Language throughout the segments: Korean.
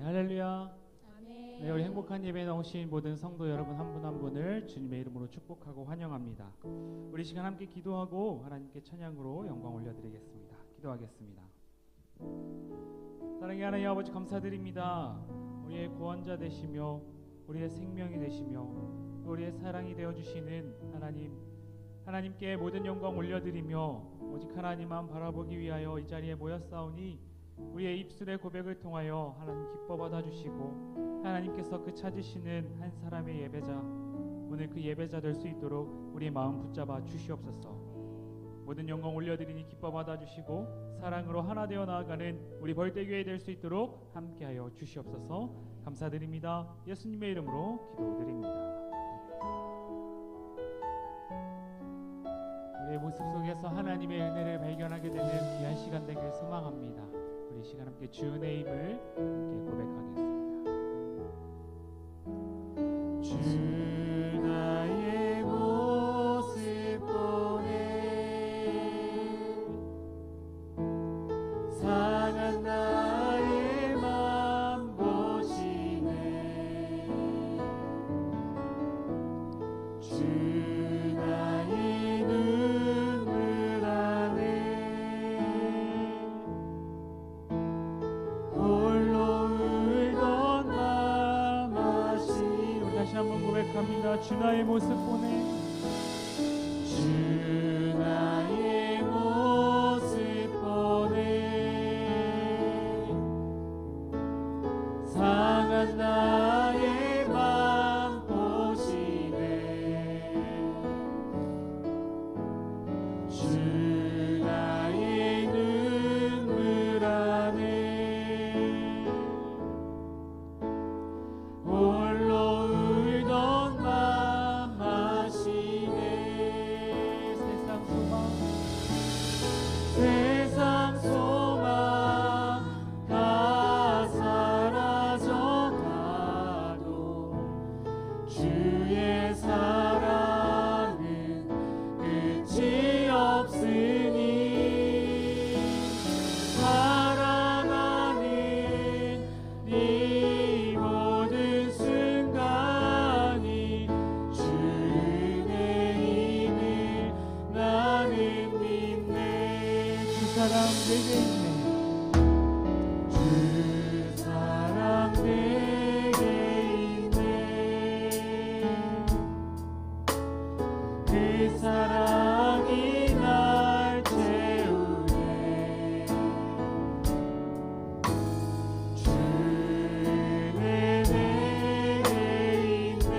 할렐루야. 네, 우리 행복한 예배에 나오신 모든 성도 여러분 한 분 한 분을 주님의 이름으로 축복하고 환영합니다. 우리 시간 함께 기도하고 하나님께 찬양으로 영광 올려드리겠습니다. 기도하겠습니다. 사랑의 하나님 아버지 감사드립니다. 우리의 구원자 되시며 우리의 생명이 되시며 우리의 사랑이 되어주시는 하나님께 모든 영광 올려드리며 오직 하나님만 바라보기 위하여 이 자리에 모였사오니 우리의 입술의 고백을 통하여 하나님 기뻐 받아주시고 하나님께서 그 찾으시는 한 사람의 예배자, 오늘 그 예배자 될 수 있도록 우리의 마음 붙잡아 주시옵소서. 모든 영광 올려드리니 기뻐 받아주시고 사랑으로 하나 되어 나아가는 우리 벌떼교회 될 수 있도록 함께하여 주시옵소서. 감사드립니다. 예수님의 이름으로 기도드립니다. 우리의 모습 속에서 하나님의 은혜를 발견하게 되는 귀한 시간 되길 소망합니다. 우리 시간 함께 주 은혜의 힘을 함께 고백하겠습니다. 주 나의 모습 보네 상한 나의 맘 보시네 주 나의 눈물 안에 한번 고백합니다. 주 나의 모습 보네 주 나의 모습 보네 상한 나의 맘 보시네 주 나의 눈물 안에 홀로 세상 소망 다 사라져가도 주의 사랑은 끝이 없으니 살아가는 이 모든 순간이 주의 힘을 나는 믿네 주 사랑 내게 있네 주 사랑 내게 있네 그 사랑이 날 채우네 주 은혜 내게 있네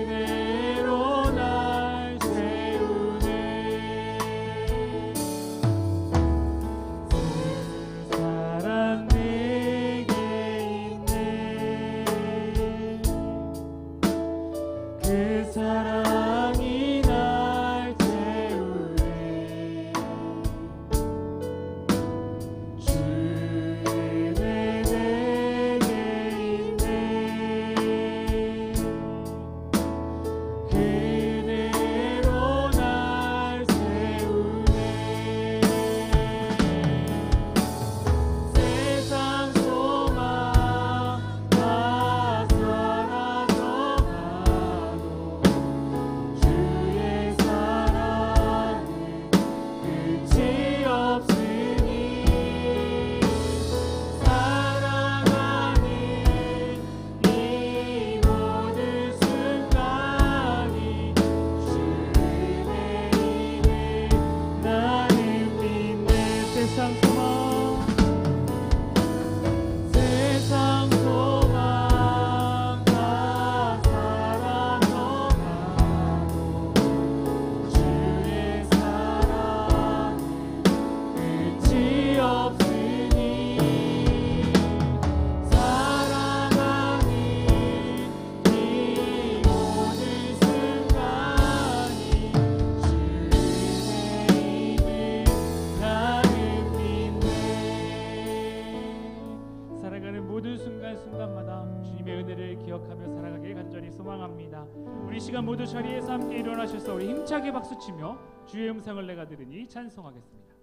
그대로 날 채우네 사랑 내게 있네 그 사랑이 날 채우네 주 은혜 내게 있네 그대로 날 세우네 세상 소망 다 사라져가도 간절히 소망합니다. 우리 시간 모두 자리에서 함께 일어나셔서 우리 힘차게 박수치며 주의 음성을 내가 들으니 찬송하겠습니다.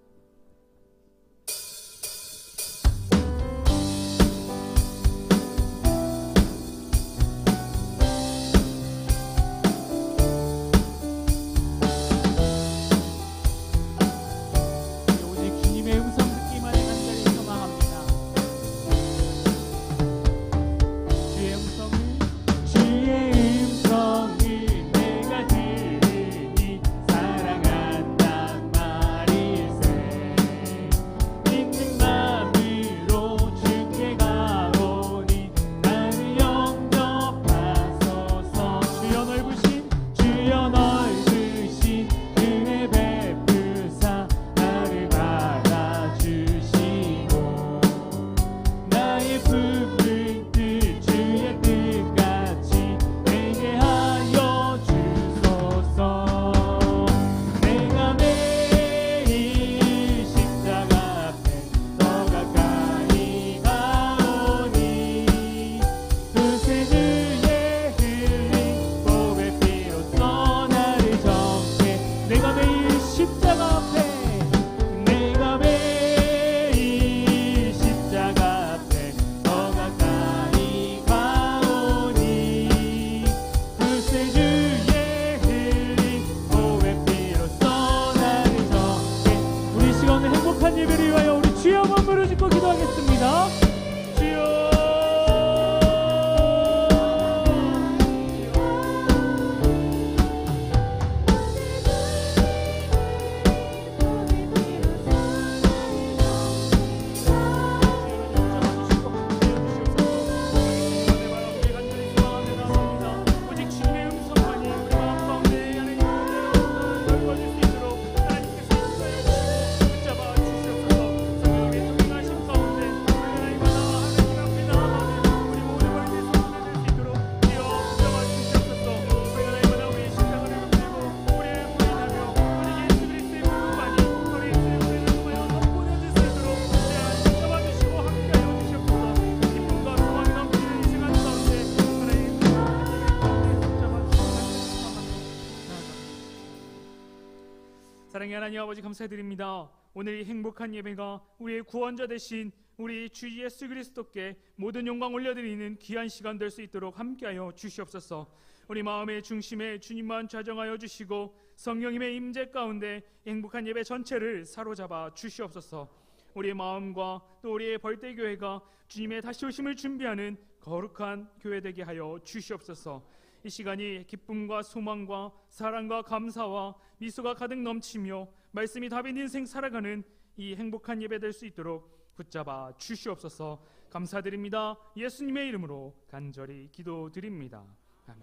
사랑의 하나님 아버지 감사드립니다. 오늘 이 행복한 예배가 우리의 구원자 되신 우리 주 예수 그리스도께 모든 영광 올려드리는 귀한 시간 될 수 있도록 함께하여 주시옵소서. 우리 마음의 중심에 주님만 좌정하여 주시고 성령님의 임재 가운데 행복한 예배 전체를 사로잡아 주시옵소서. 우리의 마음과 또 우리의 벌떼교회가 주님의 다시 오심을 준비하는 거룩한 교회 되게 하여 주시옵소서. 이 시간이 기쁨과 소망과 사랑과 감사와 미소가 가득 넘치며 말씀이 답인 인생 살아가는 이 행복한 예배 될 수 있도록 붙잡아 주시옵소서. 감사드립니다. 예수님의 이름으로 간절히 기도드립니다. 아멘.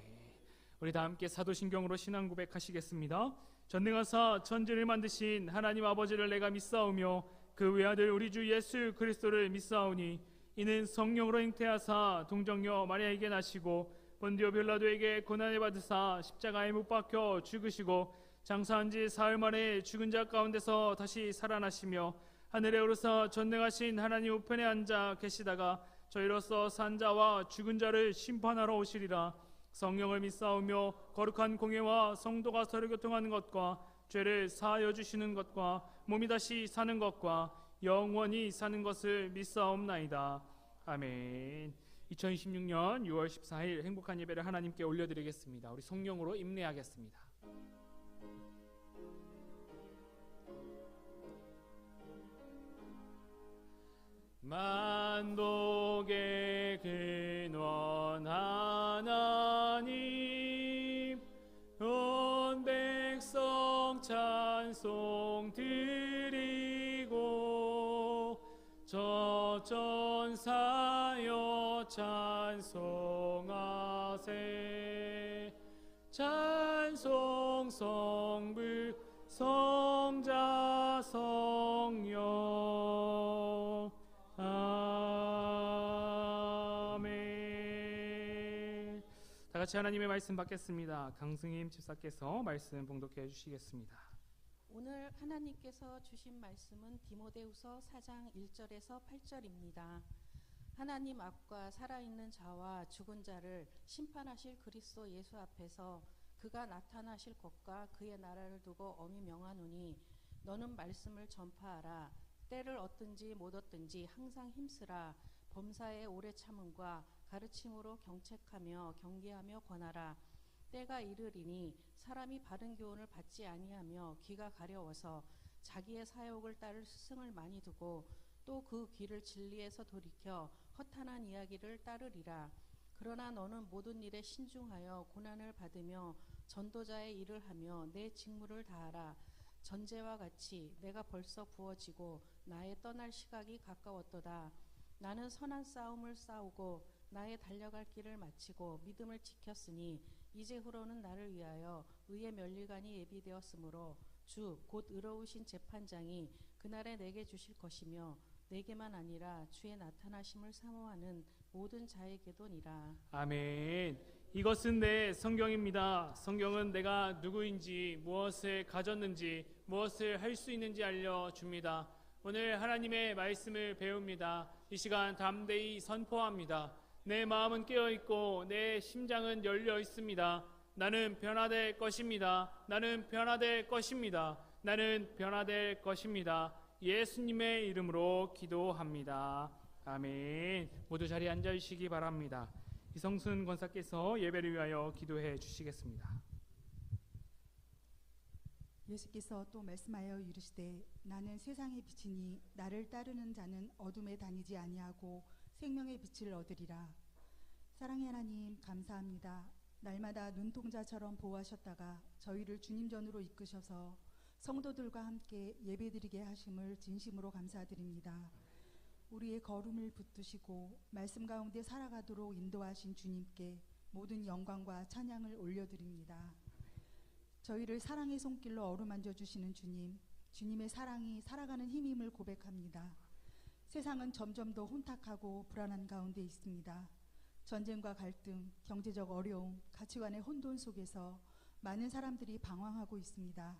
우리 다 함께 사도신경으로 신앙 고백하시겠습니다. 전능하사 천지를 만드신 하나님 아버지를 내가 믿사오며 그 외아들 우리 주 예수 그리스도를 믿사오니 이는 성령으로 잉태하사 동정녀 마리아에게 나시고 본디오 빌라도에게 고난을 받으사 십자가에 못 박혀 죽으시고 장사한 지 사흘 만에 죽은 자 가운데서 다시 살아나시며 하늘에 오르사 전능하신 하나님 우편에 앉아 계시다가 저희로서 산 자와 죽은 자를 심판하러 오시리라. 성령을 믿사오며 거룩한 공예와 성도가 서로 교통하는 것과 죄를 사하여 주시는 것과 몸이 다시 사는 것과 영원히 사는 것을 믿사옵나이다. 아멘. 2026년 6월 14일 행복한 예배를 하나님께 올려드리겠습니다. 우리 성령으로 임례하겠습니다. 만복의 근원 하나님 온 백성 찬송 드리고 저전사여 찬송하세. 찬송 성부 성자 성령. 아멘. 다 같이 하나님의 말씀 받겠습니다. 강승임 집사께서 말씀 봉독해 주시겠습니다. 오늘 하나님께서 주신 말씀은 디모데후서 4장 1절에서 8절입니다. 하나님 앞과 살아있는 자와 죽은 자를 심판하실 그리스도 예수 앞에서 그가 나타나실 것과 그의 나라를 두고 엄히 명하노니 너는 말씀을 전파하라. 때를 얻든지 못 얻든지 항상 힘쓰라. 범사에 오래 참음과 가르침으로 경책하며 경계하며 권하라. 때가 이르리니 사람이 바른 교훈을 받지 아니하며 귀가 가려워서 자기의 사욕을 따를 스승을 많이 두고 또 그 귀를 진리에서 돌이켜 허탄한 이야기를 따르리라. 그러나 너는 모든 일에 신중하여 고난을 받으며 전도자의 일을 하며 내 직무를 다하라. 전제와 같이 내가 벌써 부어지고 나의 떠날 시각이 가까웠도다. 나는 선한 싸움을 싸우고 나의 달려갈 길을 마치고 믿음을 지켰으니 이제후로는 나를 위하여 의의 면류관이 예비되었으므로 주 곧 의로우신 재판장이 그날에 내게 주실 것이며 내게만 아니라 주의 나타나심을 사모하는 모든 자에게도니라. 아멘. 이것은 내 성경입니다. 성경은 내가 누구인지 무엇을 가졌는지 무엇을 할 수 있는지 알려줍니다. 오늘 하나님의 말씀을 배웁니다. 이 시간 담대히 선포합니다. 내 마음은 깨어있고 내 심장은 열려 있습니다. 나는 변화될 것입니다. 나는 변화될 것입니다. 나는 변화될 것입니다. 예수님의 이름으로 기도합니다. 아멘. 모두 자리에 앉아 주시기 바랍니다. 이성순 권사께서 예배를 위하여 기도해 주시겠습니다. 예수께서 또 말씀하여 이르시되 나는 세상의 빛이니 나를 따르는 자는 어둠에 다니지 아니하고 생명의 빛을 얻으리라. 사랑의 하나님 감사합니다. 날마다 눈동자처럼 보호하셨다가 저희를 주님 전으로 이끄셔서 성도들과 함께 예배드리게 하심을 진심으로 감사드립니다. 우리의 걸음을 붙드시고 말씀 가운데 살아가도록 인도하신 주님께 모든 영광과 찬양을 올려드립니다. 저희를 사랑의 손길로 어루만져 주시는 주님, 주님의 사랑이 살아가는 힘임을 고백합니다. 세상은 점점 더 혼탁하고 불안한 가운데 있습니다. 전쟁과 갈등, 경제적 어려움, 가치관의 혼돈 속에서 많은 사람들이 방황하고 있습니다.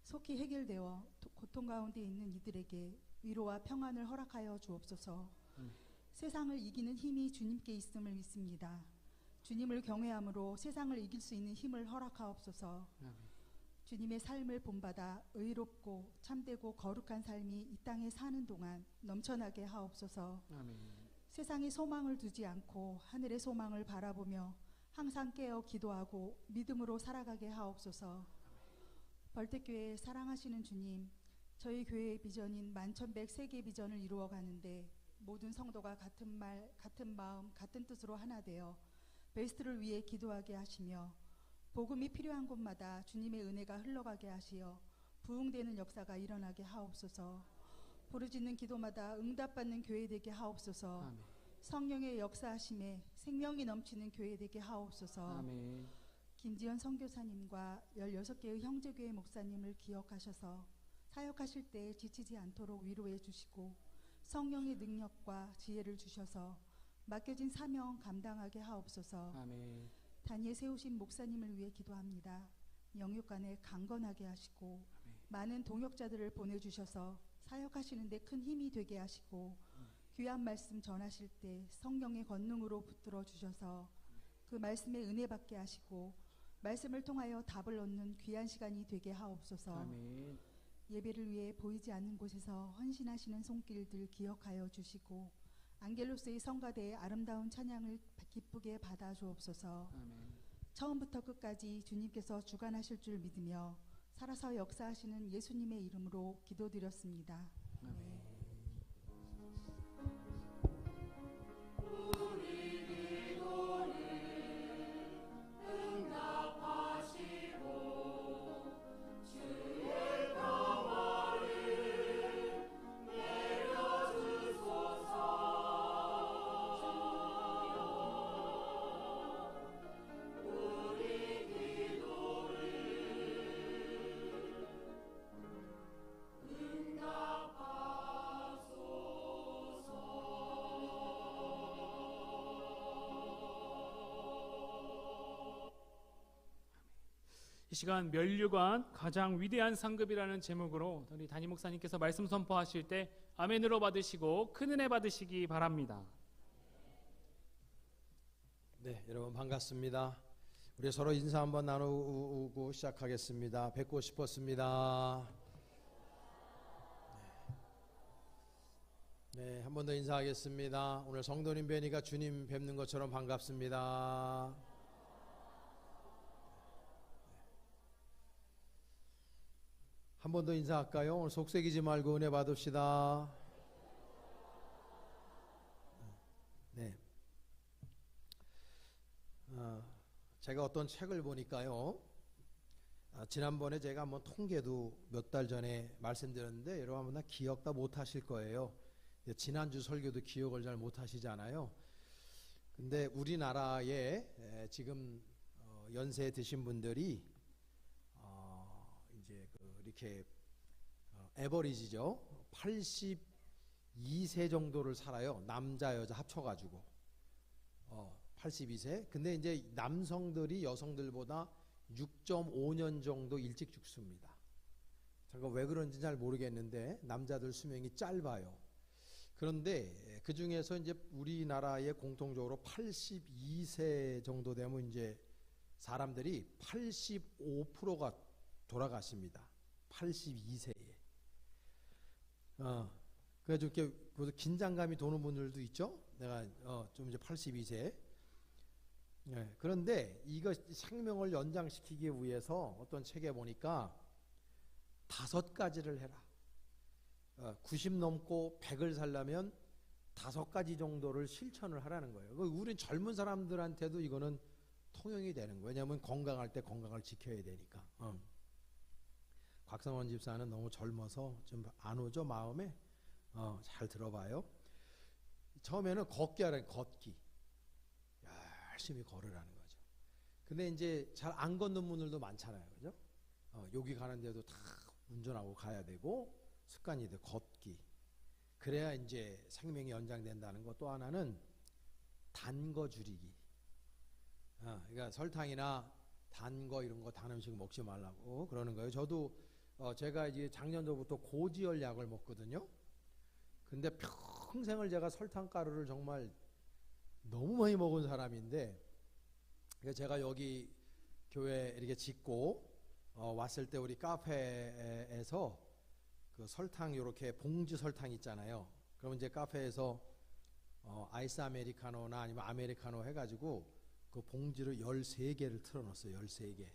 속히 해결되어 고통 가운데 있는 이들에게 위로와 평안을 허락하여 주옵소서. 세상을 이기는 힘이 주님께 있음을 믿습니다. 주님을 경외함으로 세상을 이길 수 있는 힘을 허락하옵소서. 주님의 삶을 본받아 의롭고 참되고 거룩한 삶이 이 땅에 사는 동안 넘쳐나게 하옵소서. 세상에 소망을 두지 않고 하늘의 소망을 바라보며 항상 깨어 기도하고 믿음으로 살아가게 하옵소서. 벌떼교회 사랑하시는 주님, 저희 교회의 비전인 만천백 세계 비전을 이루어가는데 모든 성도가 같은 말, 같은 마음, 같은 뜻으로 하나 되어 베스트를 위해 기도하게 하시며 복음이 필요한 곳마다 주님의 은혜가 흘러가게 하시어 부흥되는 역사가 일어나게 하옵소서. 부르짖는 기도마다 응답받는 교회 되게 하옵소서. 아멘. 성령의 역사하심에 생명이 넘치는 교회 되게 하옵소서. 아멘. 김지연 선교사님과 16개의 형제교회 목사님을 기억하셔서 사역하실 때 지치지 않도록 위로해 주시고 성령의 능력과 지혜를 주셔서 맡겨진 사명 감당하게 하옵소서. 아멘. 단위에 세우신 목사님을 위해 기도합니다. 영육간에 강건하게 하시고 많은 동역자들을 보내주셔서 사역하시는 데 큰 힘이 되게 하시고 귀한 말씀 전하실 때 성령의 권능으로 붙들어 주셔서 그 말씀에 은혜 받게 하시고 말씀을 통하여 답을 얻는 귀한 시간이 되게 하옵소서. 아멘. 예배를 위해 보이지 않는 곳에서 헌신하시는 손길들 기억하여 주시고 안겔로스의 성가대의 아름다운 찬양을 기쁘게 받아 주옵소서. 아멘. 처음부터 끝까지 주님께서 주관하실 줄 믿으며 살아서 역사하시는 예수님의 이름으로 기도드렸습니다. 아멘. 이 시간 면류관 가장 위대한 상급이라는 제목으로 우리 담임 목사님께서 말씀 선포하실 때 아멘으로 받으시고 큰 은혜 받으시기 바랍니다. 네, 여러분 반갑습니다. 우리 서로 인사 한번 나누고 시작하겠습니다. 뵙고 싶었습니다. 네, 한 번 더 인사하겠습니다. 오늘 성도님 뵈니까 주님 뵙는 것처럼 반갑습니다. 한 번 더 인사할까요? 오늘 속색이지 말고 은혜 받읍시다. 네. 제가 어떤 책을 보니까요. 지난번에 제가 한번 통계도 몇 달 전에 말씀드렸는데 여러분 아마 기억 다 못 하실 거예요. 지난주 설교도 기억을 잘 못 하시잖아요. 근데 우리나라에 지금 연세 드신 분들이 이제 이렇게 에버리지죠. 82세 정도를 살아요. 남자 여자 합쳐가지고 82세. 근데 이제 남성들이 여성들보다 6.5년 정도 일찍 죽습니다. 제가 왜 그런지 잘 모르겠는데 남자들 수명이 짧아요. 그런데 그 중에서 이제 우리나라의 공통적으로 82세 정도 되면 이제 사람들이 85%가 돌아가십니다. 82세에. 그래서 이렇게 긴장감이 도는 분들도 있죠. 내가 좀 이제 82세. 네, 그런데 이거 생명을 연장시키기 위해서 어떤 책에 보니까 5가지를 해라. 90 넘고 100을 살려면 5가지 정도를 실천을 하라는 거예요. 우리 젊은 사람들한테도 이거는 통용이 되는 거예요. 왜냐하면 건강할 때 건강을 지켜야 되니까. 곽성원 집사는 너무 젊어서 좀 안 오죠, 마음에? 잘 들어봐요. 처음에는 걷기 하라는 걷기. 열심히 걸으라는 거죠. 근데 이제 잘 안 걷는 분들도 많잖아요. 그죠? 여기 가는데도 다 운전하고 가야 되고 습관이 돼, 걷기. 그래야 이제 생명이 연장된다는 거. 또 하나는 단 거 줄이기. 그러니까 설탕이나 단 거 이런 거 단 음식 먹지 말라고 그러는 거예요. 저도 제가 이제 작년도부터 고지혈 약을 먹거든요. 근데 평생을 제가 설탕가루를 정말 너무 많이 먹은 사람인데, 제가 여기 교회 이렇게 짓고 왔을 때 우리 카페에서 그 설탕 이렇게 봉지 설탕 있잖아요. 그러면 이제 카페에서 아이스 아메리카노나 아니면 아메리카노 해가지고 그 봉지를 13개를 틀어놨어요. 13개.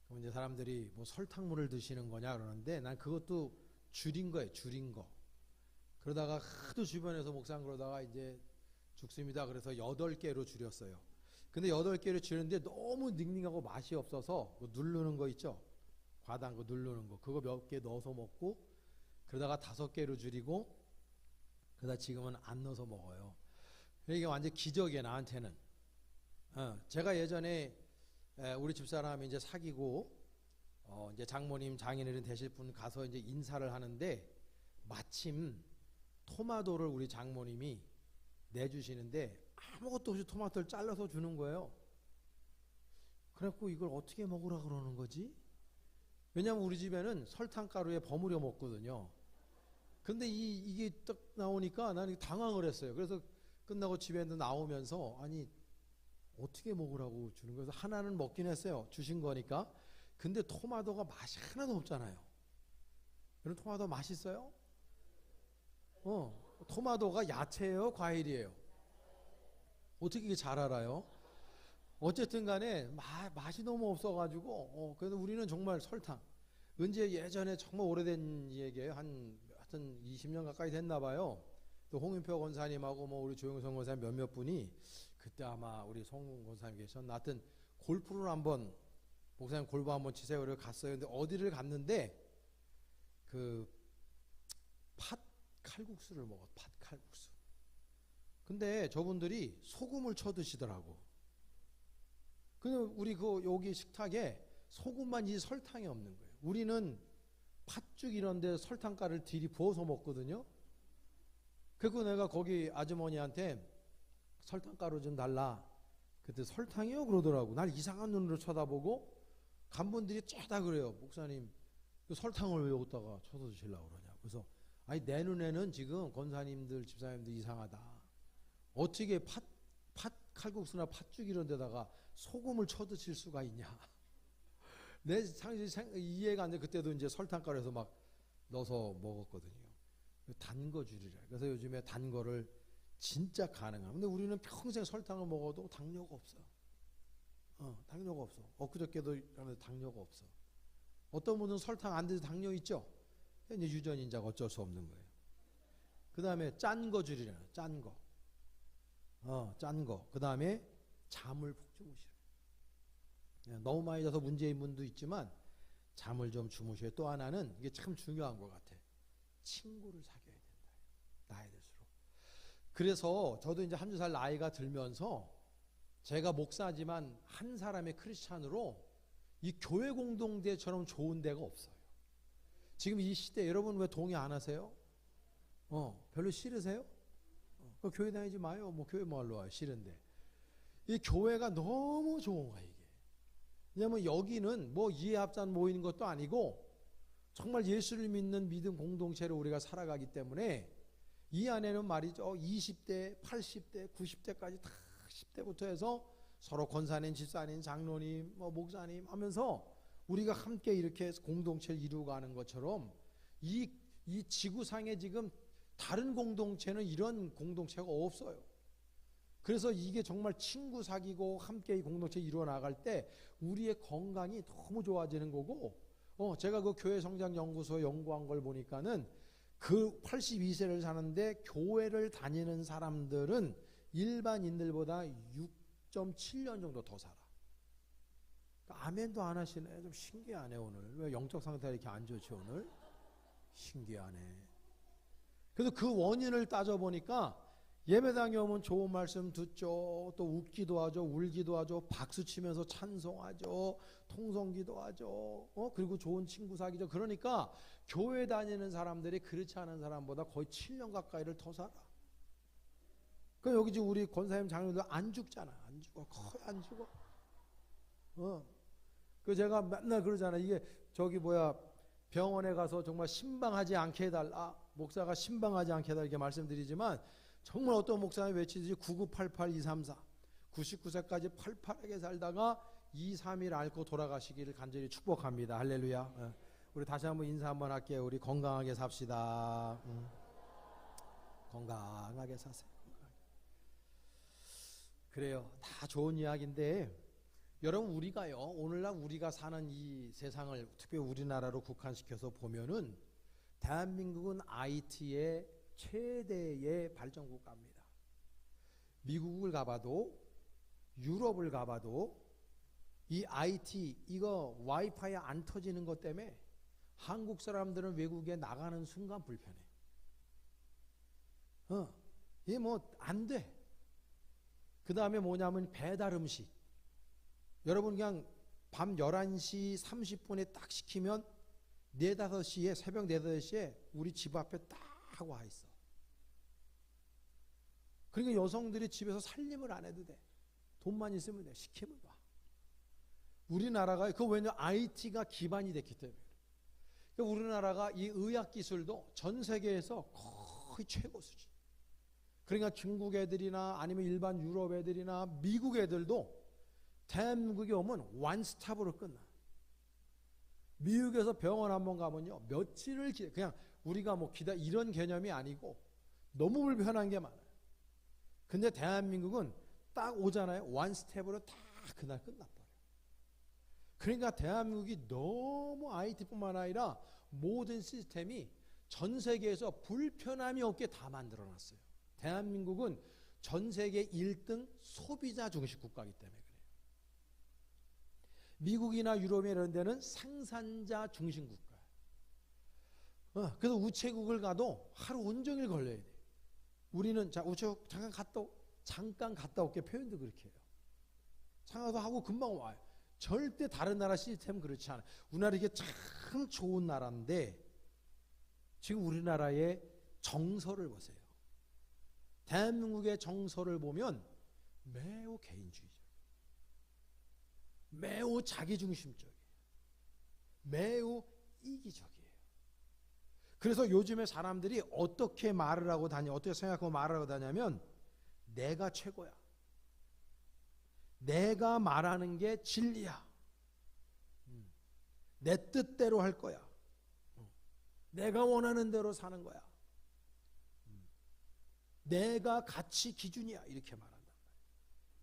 그럼 이제 사람들이 뭐 설탕물을 드시는 거냐 그러는데 난 그것도 줄인 거예요. 줄인 거. 그러다가 하도 주변에서 목사님 그러다가 이제 죽습니다. 그래서 8개로 줄였어요. 근데 8개로 줄였는데 너무 닝닝하고 맛이 없어서 누르는 거 있죠? 과당 거 누르는 거. 그거 몇 개 넣어서 먹고 그러다가 5개로 줄이고 그러다 지금은 안 넣어서 먹어요. 이게 완전 기적이에요, 나한테는. 제가 예전에 우리 집사람이 이제 사귀고 이제 장모님 장인어른 되실 분 가서 이제 인사를 하는데 마침 토마토를 우리 장모님이 내주시는데 아무것도 없이 토마토를 잘라서 주는 거예요. 그래갖고 이걸 어떻게 먹으라 그러는 거지? 왜냐면 우리 집에는 설탕가루에 버무려 먹거든요. 근데 이게 딱 나오니까 나는 당황을 했어요. 그래서 끝나고 집에 나오면서 아니 어떻게 먹으라고 주는 거예요? 하나는 먹긴 했어요. 주신 거니까. 근데 토마토가 맛이 하나도 없잖아요. 여러분 토마토 맛있어요? 토마토가 야채예요? 과일이에요? 어떻게 이게 잘 알아요? 어쨌든 간에 맛이 너무 없어가지고 그래도 우리는 정말 설탕. 은재 예전에 정말 오래된 얘기예요. 하여튼 20년 가까이 됐나 봐요. 또 홍윤표 권사님하고 뭐 우리 조영성 권사님 몇몇 분이 그때 아마 우리 송 권사님 계셨나 하여튼 골프를 한번 목사님 골프 한번 치세요. 그래서 갔어요. 근데 어디를 갔는데 그 팥 칼국수를 먹어. 팥 칼국수. 근데 저분들이 소금을 쳐 드시더라고. 근데 우리 여기 식탁에 소금만 설탕이 없는 거예요. 우리는 팥죽 이런 데 설탕가루를 들이 부어서 먹거든요. 그리고 내가 거기 아주머니한테 설탕가루 좀 달라. 그때 설탕이요? 그러더라고. 날 이상한 눈으로 쳐다보고 간분들이 쫙다 그래요. 목사님 설탕을 왜 여기다가 쳐서 드시려고 그러냐. 그래서 아니 내 눈에는 지금 권사님들 집사님들 이상하다. 어떻게 팥 칼국수나 팥죽 이런 데다가 소금을 쳐드실 수가 있냐. 내 이해가 안 돼. 그때도 이제 설탕가루에서 막 넣어서 먹었거든요. 단 거 줄이라. 그래서 요즘에 단 거를 진짜 가능하면. 근데 우리는 평생 설탕을 먹어도 당뇨가 없어. 당뇨가 없어. 엊그저께도 당뇨가 없어. 어떤 분은 설탕 안 드셔도 당뇨 있죠? 이제 유전인자가 어쩔 수 없는 거예요. 그 다음에 짠 거 줄이라. 짠 거. 짠 거. 그 다음에 잠을 푹 주무시라. 너무 많이 자서 문제인 분도 있지만 잠을 좀 주무셔야. 또 하나는 이게 참 중요한 것 같아. 친구를 사귀어야 된다. 나이 들수록. 그래서 저도 이제 한두 살 나이가 들면서 제가 목사지만 한 사람의 크리스찬으로 이 교회 공동체처럼 좋은 데가 없어요. 지금 이 시대 여러분 왜 동의 안 하세요? 별로 싫으세요? 교회 다니지 마요. 뭐 교회 뭐 하러 와요? 싫은데. 이 교회가 너무 좋은 거야 이게. 왜냐면 여기는 뭐 이해합산 모이는 것도 아니고 정말 예수를 믿는 믿음 공동체로 우리가 살아가기 때문에 이 안에는 말이죠. 20대, 80대, 90대까지 다 10대부터 해서 서로 권사님, 집사님, 장로님, 뭐 목사님 하면서 우리가 함께 이렇게 공동체를 이루어가는 것처럼 이 지구상에 지금 다른 공동체는 이런 공동체가 없어요. 그래서 이게 정말 친구 사귀고 함께 이 공동체 이루어 나갈 때 우리의 건강이 너무 좋아지는 거고, 제가 그 교회 성장 연구소 연구한 걸 보니까는 그 82세를 사는데 교회를 다니는 사람들은 일반인들보다 6.7년 정도 더 살아. 아멘도 안 하시네. 좀 신기하네 오늘. 왜 영적 상태가 이렇게 안 좋지 오늘? 신기하네. 그래서 그 원인을 따져보니까 예배당에 오면 좋은 말씀 듣죠. 또 웃기도 하죠. 울기도 하죠. 박수 치면서 찬송하죠. 통성기도 하죠. 그리고 좋은 친구 사귀죠. 그러니까 교회 다니는 사람들이 그렇지 않은 사람보다 거의 7년 가까이를 더 살아. 그럼 여기 지금 우리 권사님 장로들 안 죽잖아. 안 죽어. 거의 안 죽어. 그 제가 맨날 그러잖아. 이게 저기 병원에 가서 정말 신방하지 않게 해달라. 목사가 신방하지 않게 해달라 이렇게 말씀드리지만 정말 어떤 목사님 외치듯이 9988234 99세까지 팔팔하게 살다가 2, 3일 앓고 돌아가시기를 간절히 축복합니다. 할렐루야. 우리 다시 한번 인사 한번 할게요. 우리 건강하게 삽시다. 건강하게 사세요. 그래요. 다 좋은 이야기인데 여러분 우리가요. 오늘날 우리가 사는 이 세상을 특별히 우리나라로 국한시켜서 보면은 대한민국은 IT의 최대의 발전 국가입니다. 미국을 가봐도 유럽을 가봐도 이 IT 이거 와이파이 안 터지는 것 때문에 한국 사람들은 외국에 나가는 순간 불편해. 이게 뭐 안 돼. 그 다음에 뭐냐면 배달 음식. 여러분 그냥 밤 11시 30분에 딱 시키면 4, 5시에 새벽 4, 5시에 우리 집 앞에 딱 와 있어. 그러니까 여성들이 집에서 살림을 안 해도 돼. 돈만 있으면 돼. 시키면 와. 우리나라가 그 왜냐 IT가 기반이 됐기 때문에. 그러니까 우리나라가 이 의학 기술도 전 세계에서 거의 최고 수준. 그러니까 중국 애들이나 아니면 일반 유럽 애들이나 미국 애들도 대한민국에 오면 원스톱으로 끝나. 미국에서 병원 한번 가면요 며칠을 그냥 우리가 뭐 이런 개념이 아니고 너무 불편한 게 많아요. 근데 대한민국은 딱 오잖아요. 원스텝으로 딱 그날 끝나버려요. 그러니까 대한민국이 너무 IT뿐만 아니라 모든 시스템이 전 세계에서 불편함이 없게 다 만들어놨어요. 대한민국은 전 세계 1등 소비자 중심 국가이기 때문에 그래요. 미국이나 유럽이나 이런 데는 생산자 중심 국가예요. 그래서 우체국을 가도 하루 온종일 걸려야 돼요. 우리는 우체국 잠깐 갔다 올게 표현도 그렇게 해요. 장가도 하고 금방 와요. 절대 다른 나라 시스템은 그렇지 않아요. 우리나라 이게 참 좋은 나라인데 지금 우리나라의 정서를 보세요. 대한민국의 정서를 보면 매우 개인주의적, 매우 자기중심적이에요. 매우 이기적이에요. 그래서 요즘에 사람들이 어떻게 말을 하고 어떻게 생각하고 말을 하고 다냐면 내가 최고야. 내가 말하는 게 진리야. 내 뜻대로 할 거야. 내가 원하는 대로 사는 거야. 내가 가치 기준이야. 이렇게 말한단 말이야.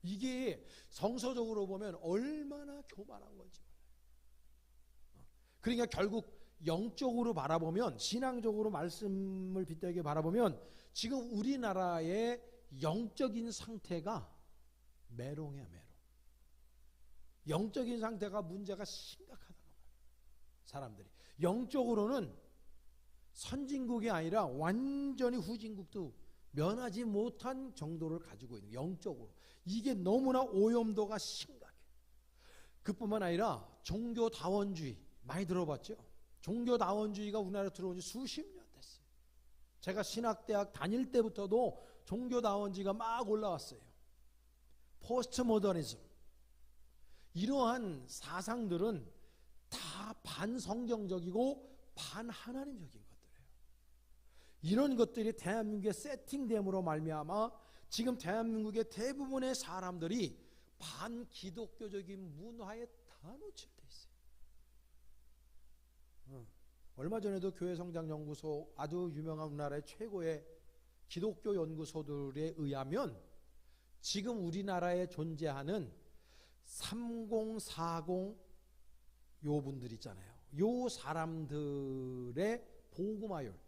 이게 성서적으로 보면 얼마나 교만한 건지 몰라요. 그러니까 결국 영적으로 바라보면, 신앙적으로 말씀을 빗대게 바라보면 지금 우리나라의 영적인 상태가 메롱이야, 메롱. 영적인 상태가 문제가 심각하다고 말이에요. 사람들이 영적으로는 선진국이 아니라 완전히 후진국도 면하지 못한 정도를 가지고 있는, 영적으로 이게 너무나 오염도가 심각해. 그뿐만 아니라 종교다원주의 많이 들어봤죠? 종교다원주의가 우리나라에 들어온 지 수십 년 됐어요. 제가 신학대학 다닐 때부터도 종교다원주의가 막 올라왔어요. 포스트 모더니즘, 이러한 사상들은 다 반성경적이고 반하나님적인 것들이에요. 이런 것들이 대한민국의 세팅됨으로 말미암아 지금 대한민국의 대부분의 사람들이 반기독교적인 문화에 다 노출돼 있어요. 얼마 전에도 교회성장연구소, 아주 유명한 우리나라의 최고의 기독교 연구소들에 의하면 지금 우리나라에 존재하는 3040 요 분들 있잖아요. 요 사람들의 복음화율,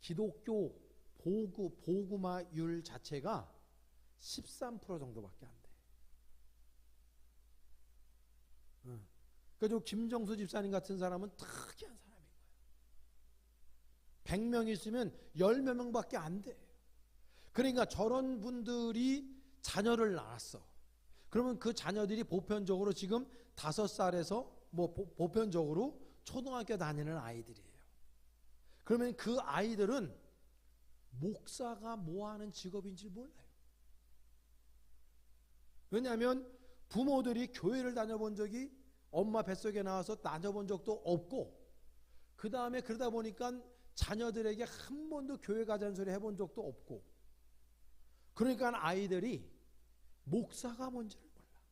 기독교 복음화율 자체가 13% 정도밖에 안 돼. 그래서 김정수 집사님 같은 사람은 특이한 사람인 거예요. 100명 있으면 10몇 명밖에 안 돼. 그러니까 저런 분들이 자녀를 낳았어. 그러면 그 자녀들이 보편적으로 지금 5살에서 보편적으로 초등학교 다니는 아이들이에요. 그러면 그 아이들은 목사가 뭐 하는 직업인지 몰라요. 왜냐하면 부모들이 교회를 다녀본 적이, 엄마 뱃속에 나와서 다녀본 적도 없고, 그 다음에 그러다 보니까 자녀들에게 한 번도 교회 가자는 소리 해본 적도 없고, 그러니까 아이들이 목사가 뭔지를 몰라.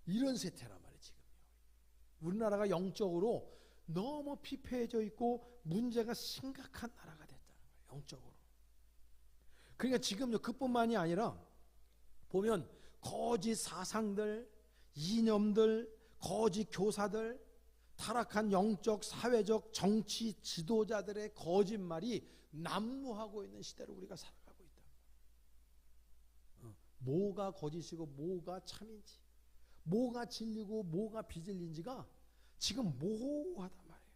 이런 세태란 말이에요. 지금 우리나라가 영적으로 너무 피폐해져 있고 문제가 심각한 나라가 됐다는 거예요. 영적으로. 그러니까 지금요, 그뿐만이 아니라 보면 거짓 사상들, 이념들, 거짓 교사들, 타락한 영적, 사회적, 정치 지도자들의 거짓말이 난무하고 있는 시대로 우리가 살아가고 있다. 뭐가 거짓이고 뭐가 참인지, 뭐가 진리고 뭐가 비진리인지가 지금 모호하단 말이에요.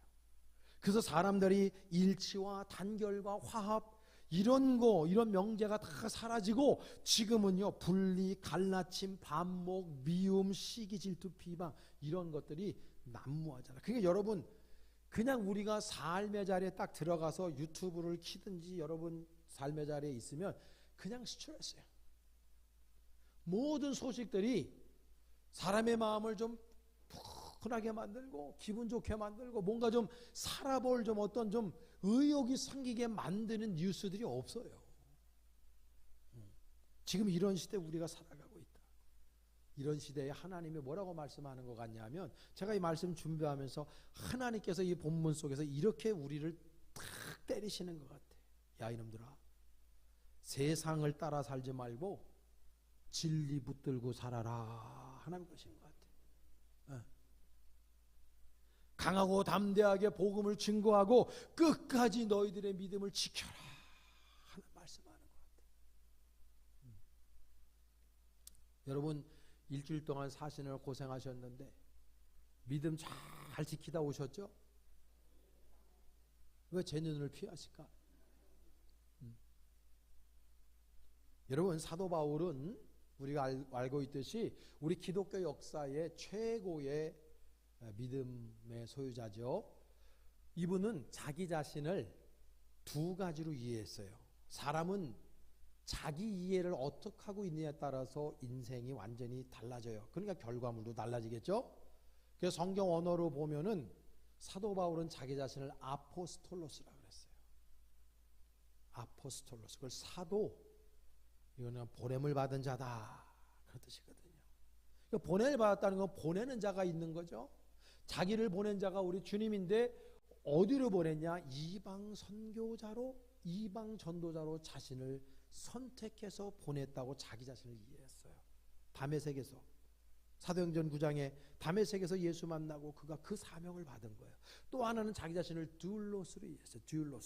그래서 사람들이 일치와 단결과 화합, 이런 명제가 다 사라지고 지금은요, 분리, 갈라침, 반목, 미움, 시기, 질투, 비방, 이런 것들이 난무하잖아요. 그러니까 여러분, 그냥 우리가 삶의 자리에 딱 들어가서 유튜브를 키든지 여러분 삶의 자리에 있으면 그냥 스트레스예요. 모든 소식들이 사람의 마음을 좀 푸근하게 만들고 기분 좋게 만들고 뭔가 좀 살아볼 좀 어떤 좀 의욕이 생기게 만드는 뉴스들이 없어요. 지금 이런 시대 우리가 살아가고 있다. 이런 시대에 하나님이 뭐라고 말씀하는 것 같냐면, 제가 이 말씀 준비하면서 하나님께서 이 본문 속에서 이렇게 우리를 탁 때리시는 것 같아. 야, 이놈들아, 세상을 따라 살지 말고 진리 붙들고 살아라 하는 것인 것 같아. 강하고 담대하게 복음을 증거하고 끝까지 너희들의 믿음을 지켜라 하는 말씀하는 것 같아요. 여러분, 일주일 동안 사시느라 고생하셨는데 믿음 잘 지키다 오셨죠? 왜 제 눈을 피하실까? 여러분, 사도 바울은 우리가 알고 있듯이 우리 기독교 역사의 최고의 믿음의 소유자죠. 이분은 자기 자신을 두 가지로 이해했어요. 사람은 자기 이해를 어떻게 하고 있느냐에 따라서 인생이 완전히 달라져요. 그러니까 결과물도 달라지겠죠. 그래서 성경 언어로 보면은 사도 바울은 자기 자신을 아포스톨로스라고 그랬어요. 아포스톨로스. 그걸 사도, 이거는 보냄을 받은 자다. 뜻이거든요. 그러니까 보냄을 받았다는 건 보내는 자가 있는 거죠. 자기를 보낸 자가 우리 주님인데 어디로 보냈냐? 이방 선교자로, 이방 전도자로 자신을 선택해서 보냈다고 자기 자신을 이해했어요. 다메섹에서, 사도행전 9장에 다메섹에서 예수 만나고 그가 그 사명을 받은 거예요. 또 하나는 자기 자신을 듀울로스로 이해했어요.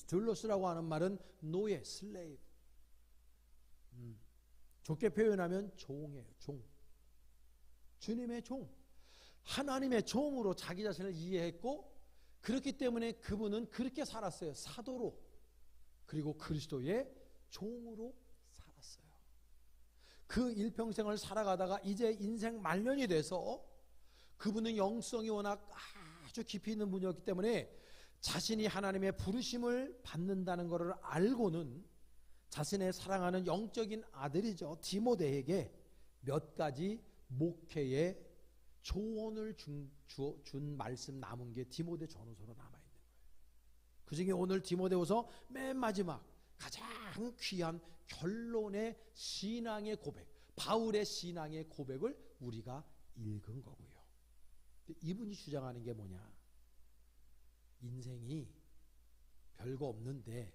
듀울로스라고 하는 말은 노예, 슬레이브. 좋게 표현하면 종이에요. 종. 주님의 종. 하나님의 종으로 자기 자신을 이해했고, 그렇기 때문에 그분은 그렇게 살았어요. 사도로. 그리고 그리스도의 종으로 살았어요. 그 일평생을 살아가다가 이제 인생 말년이 돼서 그분은 영성이 워낙 아주 깊이 있는 분이었기 때문에 자신이 하나님의 부르심을 받는다는 것을 알고는 자신의 사랑하는 영적인 아들이죠, 디모데에게 몇 가지 목회의 조언을 준 말씀 남은 게 디모데 전후서로 남아있는 거예요. 그 중에 오늘 디모데후서 맨 마지막 가장 귀한 결론의 신앙의 고백, 바울의 신앙의 고백을 우리가 읽은 거고요. 이분이 주장하는 게 뭐냐? 인생이 별거 없는데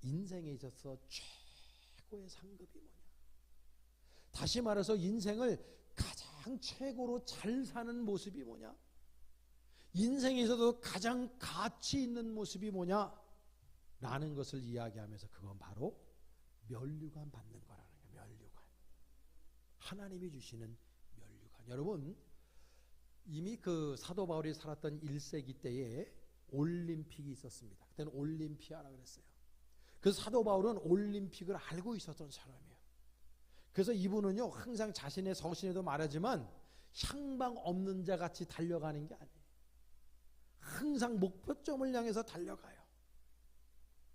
인생에 있어서 최고의 상급이 뭐냐? 다시 말해서 인생을 가장 최고로 잘 사는 모습이 뭐냐? 인생에 있어서 가장 가치 있는 모습이 뭐냐? 라는 것을 이야기하면서 그건 바로 면류관 받는 거라는 거예요. 면류관. 하나님이 주시는 면류관. 여러분, 이미 그 사도 바울이 살았던 1세기 때에 올림픽이 있었습니다. 그때는 올림피아라 그랬어요. 그래서 사도 바울은 올림픽을 알고 있었던 사람이에요. 그래서 이분은요, 항상 자신의 서신에도 말하지만 향방 없는 자 같이 달려가는 게 아니에요. 항상 목표점을 향해서 달려가요.